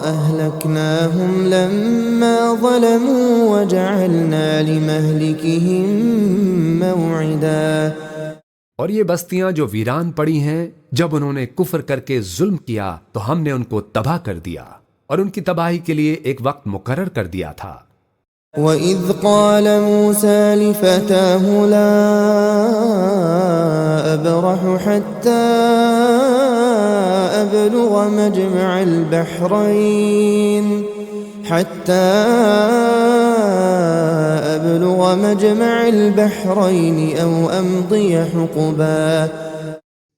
أَهْلَكْنَاهُمْ لَمَّا ظَلَمُوا وَجَعَلْنَا لِمَهْلِكِهِم مَّوْعِدًا۔ اور یہ بستیاں جو ویران پڑی ہیں، جب انہوں نے کفر کر کے ظلم کیا تو ہم نے ان کو تباہ کر دیا، اور ان کی تباہی کے لیے ایک وقت مقرر کر دیا تھا۔ وَإِذْ قَالَ مُوسَىٰ لِفَتَاهُ لَا أَبْرَحُ حَتَّىٰ أَبْلُغَ مَجْمَعَ الْبَحْرَيْنِ أَوْ أَمْضِيَ حُقُبًا۔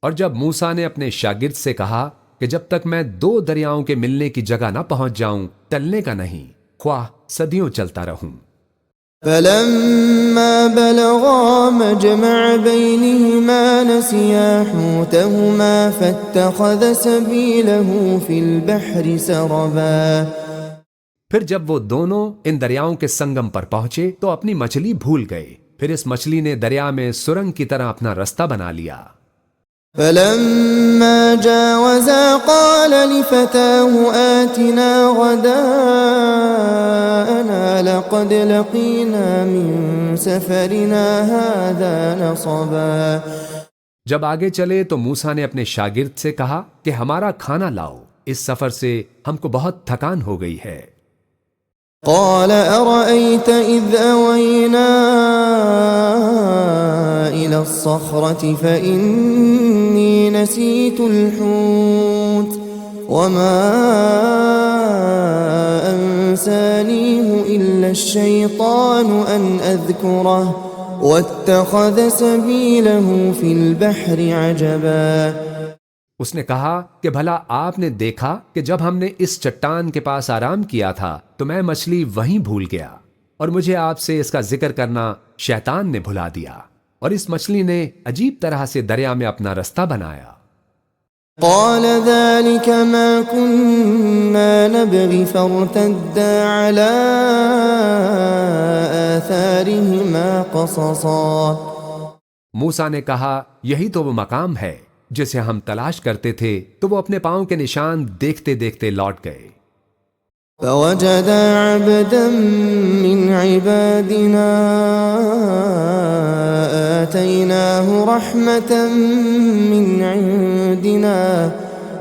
اور جب موسیٰ نے اپنے شاگرد سے کہا کہ جب تک میں دو دریاؤں کے ملنے کی جگہ نہ پہنچ جاؤں ٹلنے کا نہیں، خواہ صدیوں چلتا رہوں۔ فلما بلغا مجمع بينهما نسيا حوتهما فاتخذ سبيله في البحر سربا۔ پھر جب وہ دونوں ان دریاؤں کے سنگم پر پہنچے تو اپنی مچھلی بھول گئے، پھر اس مچھلی نے دریا میں سرنگ کی طرح اپنا رستہ بنا لیا۔ فلما جاوزا قال لفتاه آتنا غداءنا لقد لقينا من سفرنا هذا نصبا۔ جب آگے چلے تو موسیٰ نے اپنے شاگرد سے کہا کہ ہمارا کھانا لاؤ، اس سفر سے ہم کو بہت تھکان ہو گئی ہے۔ قال أرأيت إذ أوينا إلى الصخرة فإني نسيت الحوت وما أنسانيه إلا الشيطان أن أذكره واتخذ سبيله في البحر عجبا۔ اس نے کہا کہ بھلا آپ نے دیکھا کہ جب ہم نے اس چٹان کے پاس آرام کیا تھا تو میں مچھلی وہیں بھول گیا، اور مجھے آپ سے اس کا ذکر کرنا شیطان نے بھلا دیا، اور اس مچھلی نے عجیب طرح سے دریا میں اپنا رستہ بنایا۔ قال ذلك ما كنا نبغي فارتدا على آثارهما قصصا۔ موسیٰ نے کہا یہی تو وہ مقام ہے جسے ہم تلاش کرتے تھے، تو وہ اپنے پاؤں کے نشان دیکھتے دیکھتے لوٹ گئے۔ فوجد عبدا من عبادنا آتيناه رحمة من عندنا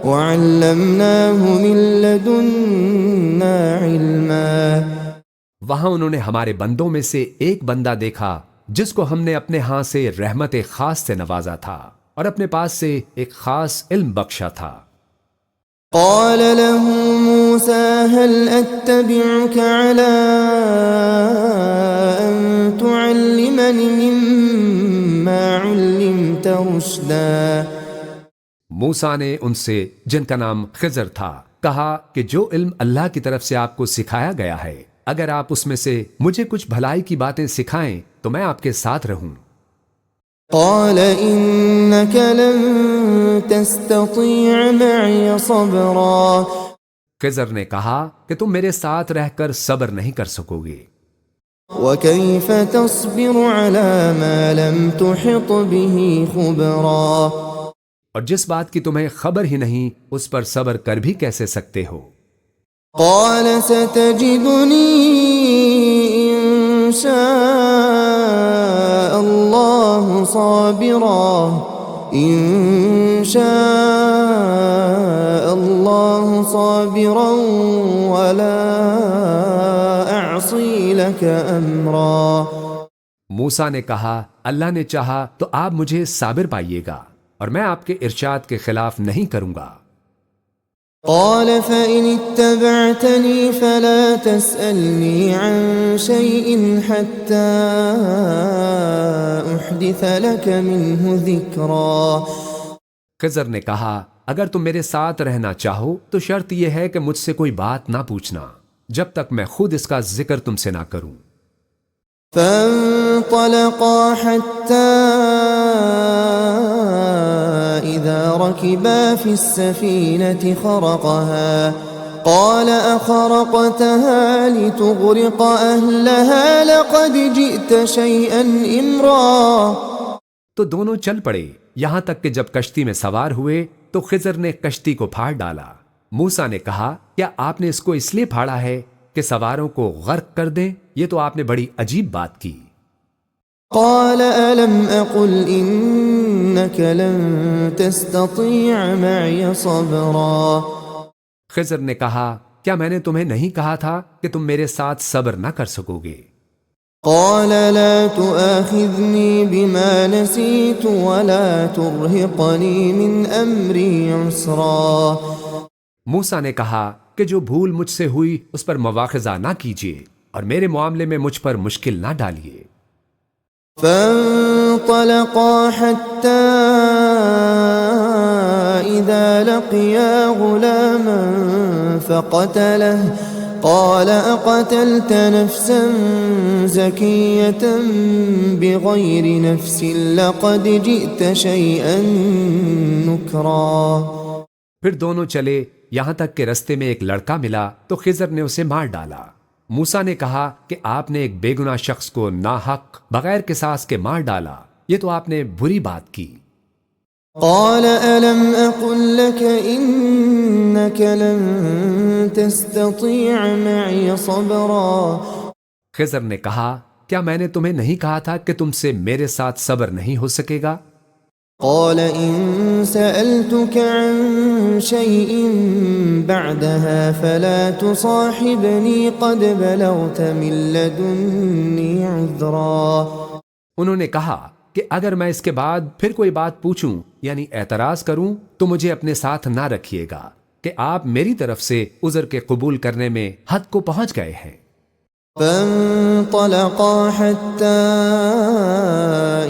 وعلمناه من لدنا علما۔ وہاں انہوں نے ہمارے بندوں میں سے ایک بندہ دیکھا جس کو ہم نے اپنے ہاں سے رحمت خاص سے نوازا تھا اور اپنے پاس سے ایک خاص علم بخشا تھا۔ قال له موسى هل أتبعك على أن تعلمني مما علمت رشدا۔ موسیٰ نے ان سے، جن کا نام خضر تھا، کہا کہ جو علم اللہ کی طرف سے آپ کو سکھایا گیا ہے، اگر آپ اس میں سے مجھے کچھ بھلائی کی باتیں سکھائیں تو میں آپ کے ساتھ رہوں۔ قال إنك لن تستطيع معي صبرا۔ خضر نے کہا کہ تم میرے ساتھ رہ کر صبر نہیں کر سکو گے۔ وكيف تصبر على ما لم تحط به خبرا۔ اور جس بات کی تمہیں خبر ہی نہیں اس پر صبر کر بھی کیسے سکتے ہو؟ قال ستجدني إن شاء الله صابرا إن شاء الله صابرا ولا أعصي لك أمرا۔ موسیٰ نے کہا اللہ نے چاہا تو آپ مجھے صابر پائیے گا اور میں آپ کے ارشاد کے خلاف نہیں کروں گا۔ قال فإن اتبعتني فلا تسألني عن شيء حتى أحدث لك منه ذكرا۔ خضر نے کہا اگر تم میرے ساتھ رہنا چاہو تو شرط یہ ہے کہ مجھ سے کوئی بات نہ پوچھنا جب تک میں خود اس کا ذکر تم سے نہ کروں۔ فانطلقا حتى إذا ركبا في السفينة خرقها قال أخرقتها لتغرق أهلها لقد جئت شيئا إمرا۔ تو دونوں چل پڑے یہاں تک کہ جب کشتی میں سوار ہوئے تو خضر نے کشتی کو پھاڑ ڈالا۔ موسیٰ نے کہا کیا آپ نے اس کو اس لیے پھاڑا ہے کہ سواروں کو غرق کر دیں؟ یہ تو آپ نے بڑی عجیب بات کی۔ قال ألم أقل إنك لن تستطيع معي صبرا۔ خضر نے کہا کیا میں نے تمہیں نہیں کہا تھا کہ تم میرے ساتھ صبر نہ کر سکو گے؟ قال لا تؤاخذني بما نسيت ولا ترهقني من أمري عسرا۔ موسیٰ نے کہا کہ جو بھول مجھ سے ہوئی اس پر مواخذہ نہ کیجیے اور میرے معاملے میں مجھ پر مشکل نہ ڈالیے۔ فانطلقا حتى إذا لقيا غلاما فقتله قال أقتلت نفسا زكية بغير نفس لقد جئت شيئا نكرا۔ پھر دونوں چلے یہاں تک کہ رستے میں ایک لڑکا ملا تو خضر نے اسے مار ڈالا۔ موسیٰ نے کہا کہ آپ نے ایک بے گناہ شخص کو ناحق بغیر قصاص کے مار ڈالا، یہ تو آپ نے بری بات کی۔ قال ألم أقل لك إنك لن تستطيع معي صبرا۔ خضر نے کہا کیا میں نے تمہیں نہیں کہا تھا کہ تم سے میرے ساتھ صبر نہیں ہو سکے گا؟ قال إن سألتك عن شيء بعدها فلا تصاحبني قد بلغت من لدني عذرا۔ انہوں نے کہا کہ اگر میں اس کے بعد پھر کوئی بات پوچھوں یعنی اعتراض کروں تو مجھے اپنے ساتھ نہ رکھیے گا کہ آپ میری طرف سے عذر کے قبول کرنے میں حد کو پہنچ گئے ہیں۔ فانطلقا حتى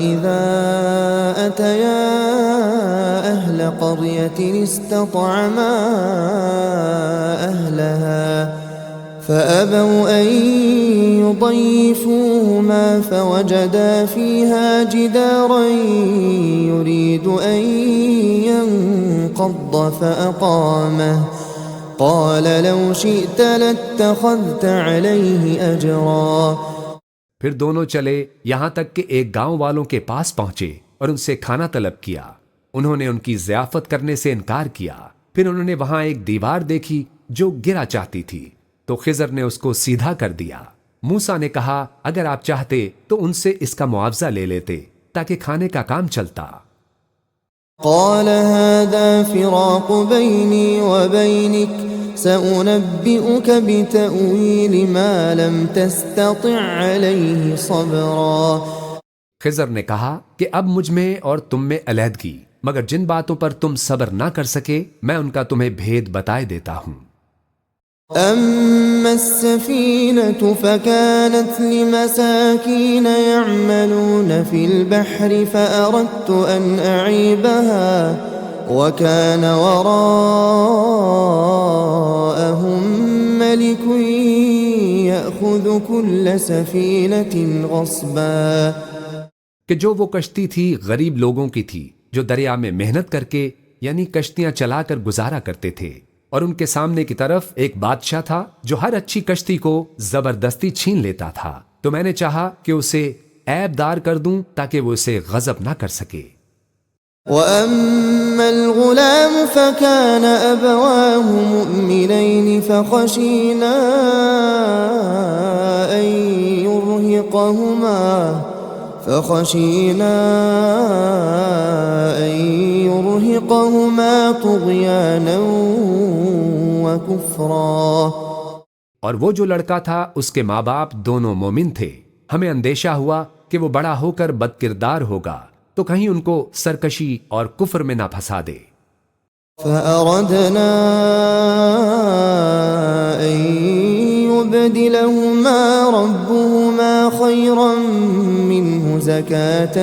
إذا أتيا أهل قرية استطعما أهلها فأبوا أن يضيفوهما فوجدا فيها جدارا يريد أن ينقض فأقامه قال لو شئت لاتخذت عليه أجرا۔ پھر دونوں چلے یہاں تک کہ ایک گاؤں والوں کے پاس پہنچے اور ان سے کھانا طلب کیا۔ انہوں نے ان کی ضیافت کرنے سے انکار کیا۔ پھر انہوں نے وہاں ایک دیوار دیکھی جو گرا چاہتی تھی تو خضر نے اس کو سیدھا کر دیا۔ موسیٰ نے کہا اگر آپ چاہتے تو ان سے اس کا معاوضہ لے لیتے تاکہ کھانے کا کام چلتا۔ قال هذا فراق بيني وبينك سأنبئك بتأويل ما لم تستطع عليه صبرا۔ خضر نے کہا کہ اب مجھ میں اور تم میں علیحدگی، مگر جن باتوں پر تم صبر نہ کر سکے میں ان کا تمہیں بھید بتائے دیتا ہوں۔ أما السفينة فكانت لمساكين يعملون في البحر فأردت أن أعيبها وكان وراءهم ملك يأخذ كل سفينة غصبا۔ کہ جو وہ کشتی تھی غریب لوگوں کی تھی جو دریا میں محنت کر کے یعنی کشتیاں چلا کر گزارا کرتے تھے، اور ان کے سامنے کی طرف ایک بادشاہ تھا جو ہر اچھی کشتی کو زبردستی چھین لیتا تھا، تو میں نے چاہا کہ اسے عیب دار کر دوں تاکہ وہ اسے غضب نہ کر سکے۔ وَأَمَّا الْغُلَامُ فَكَانَ أَبَوَاهُ مُؤْمِنَيْنِ فَخَشِينَا أَن يُرْهِقَهُمَا طُغْيَانًا وَكُفْرًا۔ اور وہ جو لڑکا تھا اس کے ماں باپ دونوں مومن تھے، ہمیں اندیشہ ہوا کہ وہ بڑا ہو کر بد کردار ہوگا تو کہیں ان کو سرکشی اور کفر میں نہ پھنسا دے۔ فَأَرَدْنَا أَن يُبْدِلَهُمَا رَبُّهُمَا خَيْرًا مِّنْهُ زَكَاةً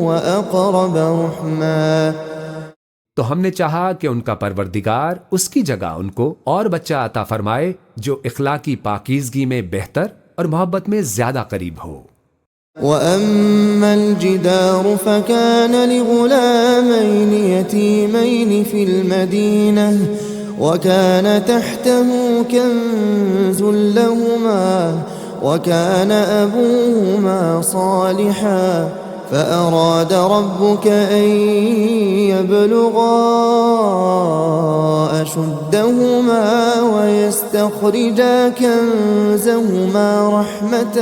وَأَقْرَبَ رُحْمًا۔ تو ہم نے چاہا کہ ان کا پروردگار اس کی جگہ ان کو اور بچہ عطا فرمائے جو اخلاقی پاکیزگی میں بہتر اور محبت میں زیادہ قریب ہو۔ وَأَمَّا الْجِدَارُ فَكَانَ لِغُلَامَيْنِ يَتِيمَيْنِ فِي الْمَدِينَةِ وَكَانَ تَحْتَهُ كَنْزٌ لَهُمَا وَكَانَ أَبُوهُمَا صَالِحًا فأراد ربك أن يبلغا أشدهما ويستخرجا كنزهما رحمة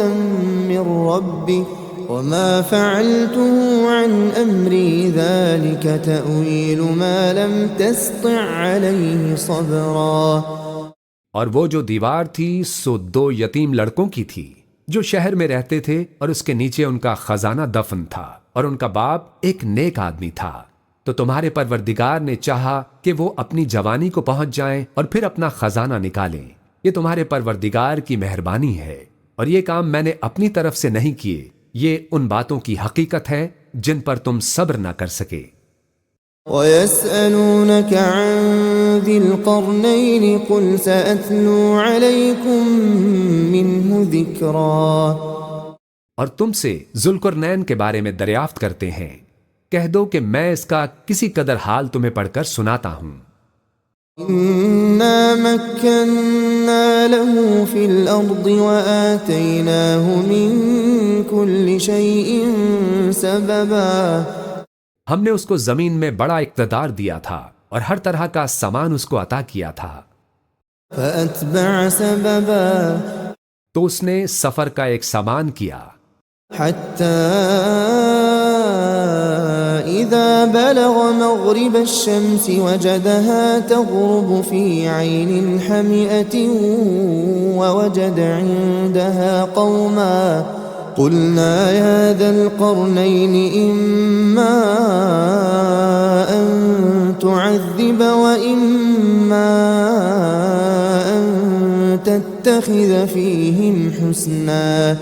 من ربك وما فعلته عن أمري ذلك تأويل ما لم تستطع عليه صبرا۔ اور وہ جو دیوار تھی سو 2 یتیم لڑکوں کی تھی جو شہر میں رہتے تھے اور اس کے نیچے ان کا خزانہ دفن تھا، اور ان کا باپ ایک نیک آدمی تھا، تو تمہارے پروردگار نے چاہا کہ وہ اپنی جوانی کو پہنچ جائیں اور پھر اپنا خزانہ نکالیں۔ یہ تمہارے پروردگار کی مہربانی ہے، اور یہ کام میں نے اپنی طرف سے نہیں کیے، یہ ان باتوں کی حقیقت ہے جن پر تم صبر نہ کر سکے۔ ويسألونك عن ذي القرنين قل سأتلو عليكم منه ذكرا۔ اور تم سے ذوالقرنین کے بارے میں دریافت کرتے ہیں، کہہ دو کہ میں اس کا کسی قدر حال تمہیں پڑھ کر سناتا ہوں۔ إنا مكنا له في الأرض وآتيناه من كل شيء سببا۔ ہم نے اس کو زمین میں بڑا اقتدار دیا تھا اور ہر طرح کا سامان اس کو عطا کیا تھا۔ فأتبع سببا، تو اس نے سفر کا ایک سامان کیا، حتى إذا بلغ مغرب الشمس وجدها تغرب في عين حمئة ووجد عندها قوما قلنا يا ذا القرنين إما أن تعذب وإما أن تتخذ فيهم حسنا۔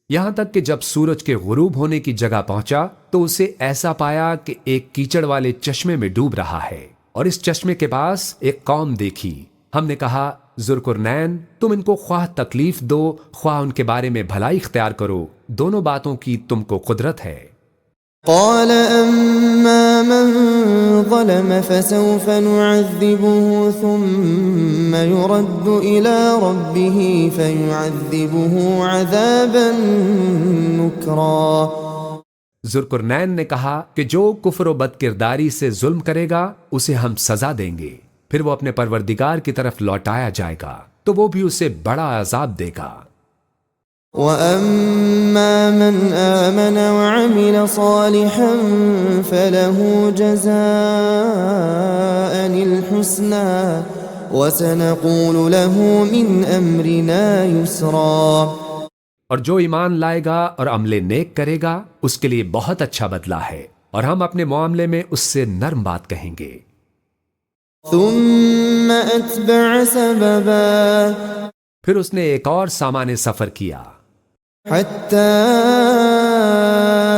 یہاں تک کہ جب سورج کے غروب ہونے کی جگہ پہنچا تو اسے ایسا پایا کہ ایک کیچڑ والے چشمے میں ڈوب رہا ہے اور اس چشمے کے پاس ایک قوم دیکھی۔ ہم نے کہا ذوالقرنین تم ان کو خواہ تکلیف دو خواہ ان کے بارے میں بھلائی اختیار کرو، دونوں باتوں کی تم کو قدرت ہے۔ قال أما من ظلم فسوف نعذبه ثم يرد إلى ربه فيعذبه عذابا نكرا۔ ذوالقرنین نے کہا کہ جو کفر و بد کرداری سے ظلم کرے گا اسے ہم سزا دیں گے، پھر وہ اپنے پروردگار کی طرف لوٹایا جائے گا تو وہ بھی اسے بڑا عذاب دے گا۔ وَأَمَّا مَنْ آمَنَ وَعَمِلَ صَالِحًا فَلَهُ جَزَاءً الْحُسْنَى وَسَنَقُولُ لَهُ مِنْ أَمْرِنَا يُسْرًا۔ اور جو ایمان لائے گا اور عمل نیک کرے گا اس کے لیے بہت اچھا بدلہ ہے اور ہم اپنے معاملے میں اس سے نرم بات کہیں گے۔ ثُمَّ أَتْبَعَ سَبَبًا، پھر اس نے ایک اور سامان سفر کیا، حتى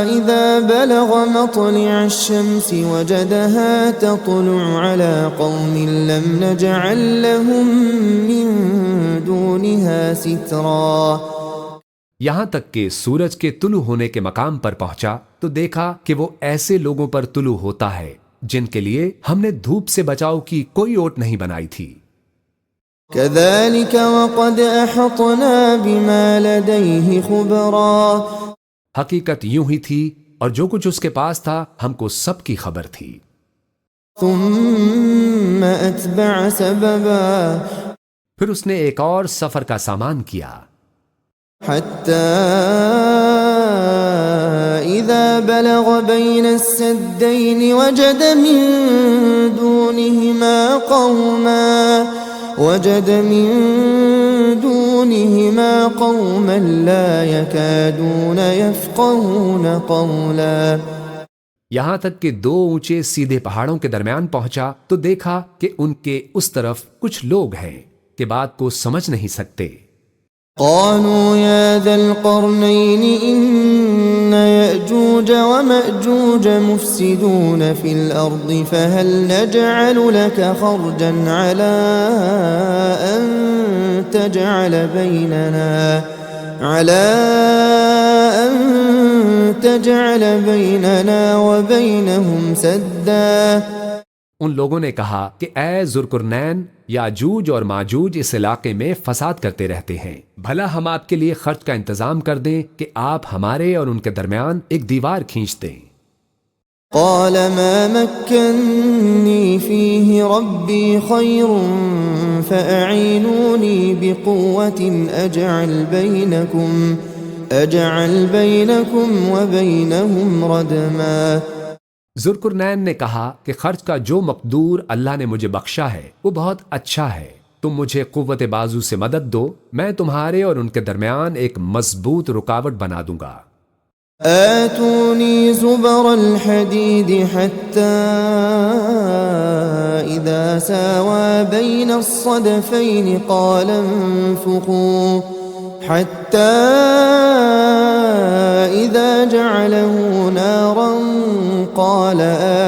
إذا بلغ مطلع الشمس وجدها تطلع على قوم لم نجعل لهم من دونها سترا۔ یہاں تک کہ سورج کے طلوع ہونے کے مقام پر پہنچا تو دیکھا کہ وہ ایسے لوگوں پر طلوع ہوتا ہے جن کے لیے ہم نے دھوپ سے بچاؤ کی کوئی اوٹ نہیں بنائی تھی۔ كذلك وقد أحطنا بما لديه خبرا، حقیقت یوں ہی تھی اور جو کچھ اس کے پاس تھا ہم کو سب کی خبر تھی۔ ثم أتبع سببا، پھر اس نے ایک اور سفر کا سامان کیا، حتى إذا بلغ بين السدين وجد من دونهما قوما لا يكادون يفقهون قولا۔ یہاں تک کہ دو اونچے سیدھے پہاڑوں کے درمیان پہنچا تو دیکھا کہ ان کے اس طرف کچھ لوگ ہیں کہ بات کو سمجھ نہیں سکتے۔ قالوا يا ذا القرنين إن يأجوج ومأجوج مفسدون في الأرض فهل نجعل لك خرجا على أن تجعل بيننا وبينهم سدا۔ ان لوگوں نے کہا کہ اے ذوالقرنین یاجوج اور ماجوج اس علاقے میں فساد کرتے رہتے ہیں، بھلا ہم آپ کے لیے خرچ کا انتظام کر دیں کہ آپ ہمارے اور ان کے درمیان ایک دیوار کھینچ دیں۔ قال ما مكنني فيه ربي خير فأعينوني بقوة أجعل بينكم وبينهم ردما۔ ذوالقرنین نے کہا کہ خرچ کا جو مقدور اللہ نے مجھے بخشا ہے وہ بہت اچھا ہے، تم مجھے قوت بازو سے مدد دو، میں تمہارے اور ان کے درمیان ایک مضبوط رکاوٹ بنا دوں گا۔ آتوني زبر الحديد حتى إذا ساوى بين الصدفين قال انفخوا حتى إذا جعله نارا قال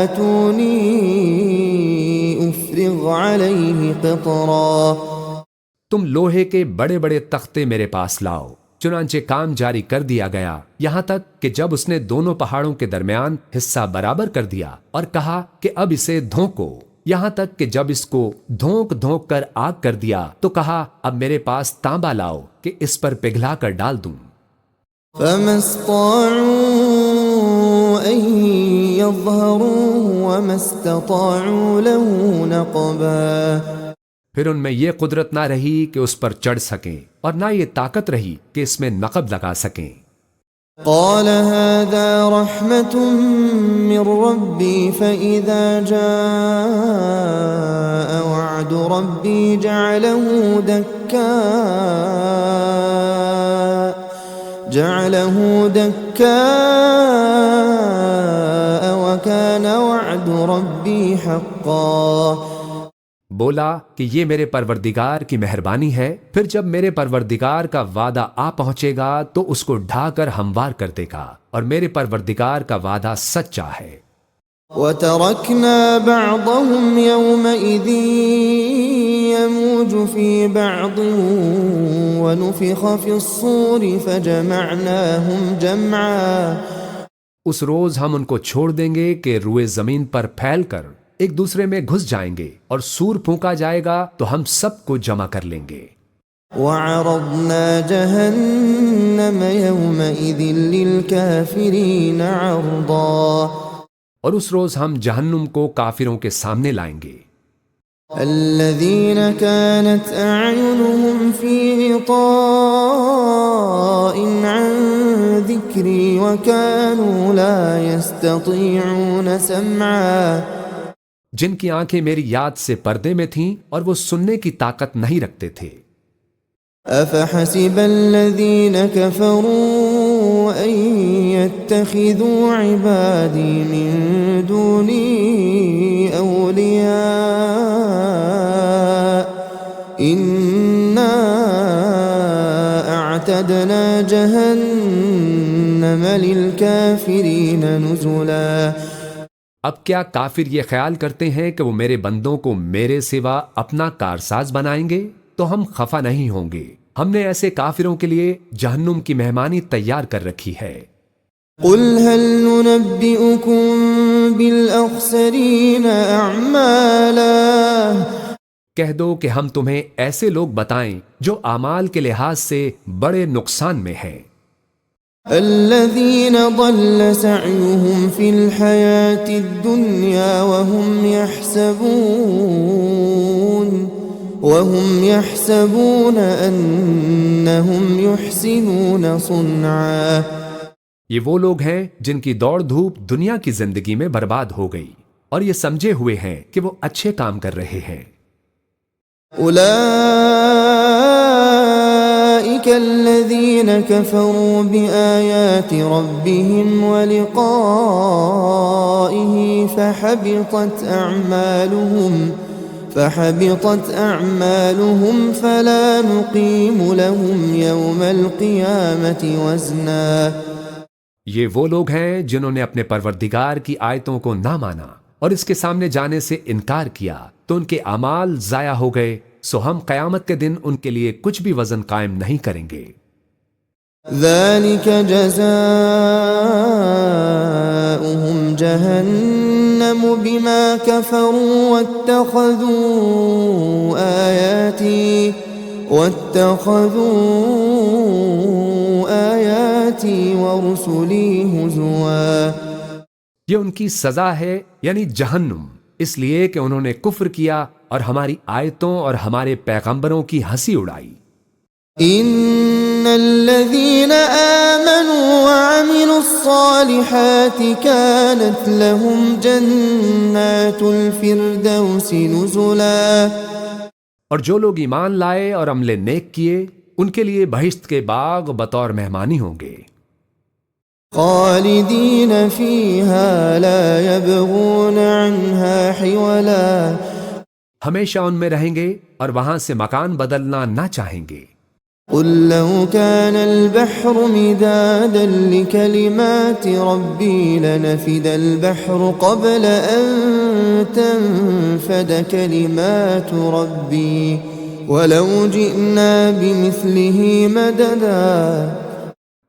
آتوني عليه قطرا تم لوہے کے بڑے بڑے تختے میرے پاس لاؤ۔ چنانچہ کام جاری کر دیا گیا، یہاں تک کہ جب اس نے دونوں پہاڑوں کے درمیان حصہ برابر کر دیا اور کہا کہ اب اسے دھونکو، یہاں تک کہ جب اس کو دھونک دھونک کر آگ کر دیا تو کہا اب میرے پاس تانبا لاؤ کہ اس پر پگھلا کر ڈال دوں۔ فما استطاعوا أن يظهروه وما استطاعوا له نقبا پھر ان میں یہ قدرت نہ رہی کہ اس پر چڑھ سکیں اور نہ یہ طاقت رہی کہ اس میں نقب لگا سکیں۔ قال هذا رحمة من ربي فإذا جاء وعد ربي جعله دكاء وكان وعد ربي حقا۔ بولا کہ یہ میرے پروردگار کی مہربانی ہے، پھر جب میرے پروردگار کا وعدہ آ پہنچے گا تو اس کو ڈھا کر ہموار کر دے گا، اور میرے پروردگار کا وعدہ سچا ہے۔ وَتَرَكْنَا بَعْضَهُمْ يَوْمَئِذٍ يَمُوجُ فِي بَعْضٍ وَنُفِخَ فِي الصُّورِ فَجَمَعْنَاهُمْ جَمْعًا۔ اس روز ہم ان کو چھوڑ دیں گے کہ روئے زمین پر پھیل کر ایک دوسرے میں گھس جائیں گے، اور سور پھونکا جائے گا تو ہم سب کو جمع کر لیں گے۔ وَعَرَضْنَا جَهَنَّمَ يَوْمَئِذٍ لِلْكَافِرِينَ عَرْضًا۔ اور اس روز ہم جہنم کو کافروں کے سامنے لائیں گے۔ الَّذِينَ كَانَتْ أَعْيُنُهُمْ فِي غِطَاءٍ عَنْ ذِكْرِي وَكَانُوا لَا يَسْتَطِيعُونَ سَمْعًا، جن کی آنکھیں میری یاد سے پردے میں تھیں اور وہ سننے کی طاقت نہیں رکھتے تھے۔ أَفَحَسِبَ الَّذِينَ كَفَرُوا أَن يَتَّخِذُوا عِبَادِي مِن دُونِي أَوْلِيَاءَ إِنَّا أَعْتَدْنَا جَهَنَّمَ لِلْكَافِرِينَ نُزُلًا۔ اب کیا کافر یہ خیال کرتے ہیں کہ وہ میرے بندوں کو میرے سوا اپنا کارساز بنائیں گے؟ تو ہم خفا نہیں ہوں گے، ہم نے ایسے کافروں کے لیے جہنم کی مہمانی تیار کر رکھی ہے۔ قُلْ هَلْ نُنَبِّئُكُمْ بِالْأَخْسَرِينَ أَعْمَالًا، کہہ دو کہ ہم تمہیں ایسے لوگ بتائیں جو اعمال کے لحاظ سے بڑے نقصان میں ہیں۔ الذين ضل سعيهم في الحياة الدنيا وهم يحسبون أنهم يحسنون صنعا۔ یہ وہ لوگ ہیں جن کی دوڑ دھوپ دنیا کی زندگی میں برباد ہو گئی اور یہ سمجھے ہوئے ہیں کہ وہ اچھے کام کر رہے ہیں۔ أولئك الذين كفروا بآيات ربهم ولقائه فحبطت أعمالهم فلا نقيم لهم يوم القيامة وزنا۔ یہ وہ لوگ ہیں جنہوں نے اپنے پروردگار کی آیتوں کو نہ مانا اور اس کے سامنے جانے سے انکار کیا تو ان کے اعمال ضائع ہو گئے، سو ہم قیامت کے دن ان کے لیے کچھ بھی وزن قائم نہیں کریں گے۔ ذلك جزاؤهم جهنم بما كفروا واتخذوا آياتي ورسلي هزوا۔ یہ ان کی سزا ہے، یعنی جہنم، اس لیے کہ انہوں نے کفر کیا اور ہماری آیتوں اور ہمارے پیغمبروں کی ہنسی اڑائی۔ ان الذين آمنوا وعملوا الصالحات كانت لهم جنات الفردوس نزلا۔ اور جو لوگ ایمان لائے اور عمل نیک کیے ان کے لیے بہشت کے باغ بطور مہمانی ہوں گے۔ خالدین فیہا لا یبغون عنہا حولا، ہمیشہ ان میں رہیں گے اور وہاں سے مکان بدلنا نہ چاہیں گے۔ قل لو كان البحر مدادا لكلمات ربي لنفد البحر قبل أن تنفد كلمات ربي ولو جئنا بمثله مددا۔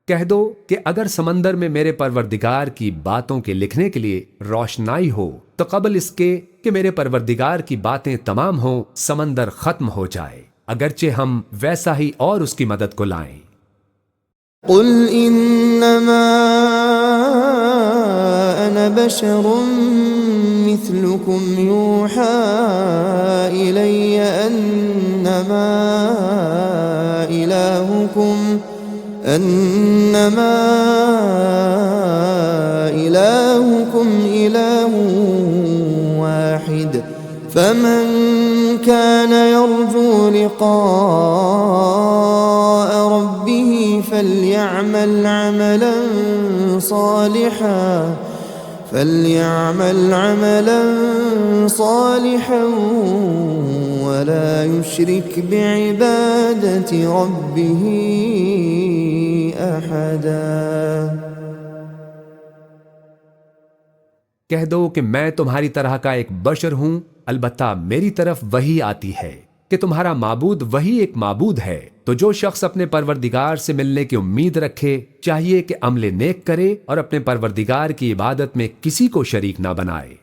کہہ دو کہ اگر سمندر میں میرے پروردگار کی باتوں کے لکھنے کے لیے روشنائی ہو تو قبل اس کے کہ میرے پروردگار کی باتیں تمام ہوں سمندر ختم ہو جائے، اگرچہ ہم ویسا ہی اور اس کی مدد کو لائیں۔ قل انما انا بشر مثلكم يوحى الي انما الهكم اله واحد فمن كان يرجو لقاء ربه فليعمل عملا صالحا ولا يشرك بعبادة ربه أحدا۔ کہہ دو کہ میں تمہاری طرح کا ایک بشر ہوں، البتہ میری طرف وحی آتی ہے کہ تمہارا معبود وہی ایک معبود ہے، تو جو شخص اپنے پروردگار سے ملنے کی امید رکھے چاہیے کہ عمل نیک کرے اور اپنے پروردگار کی عبادت میں کسی کو شریک نہ بنائے۔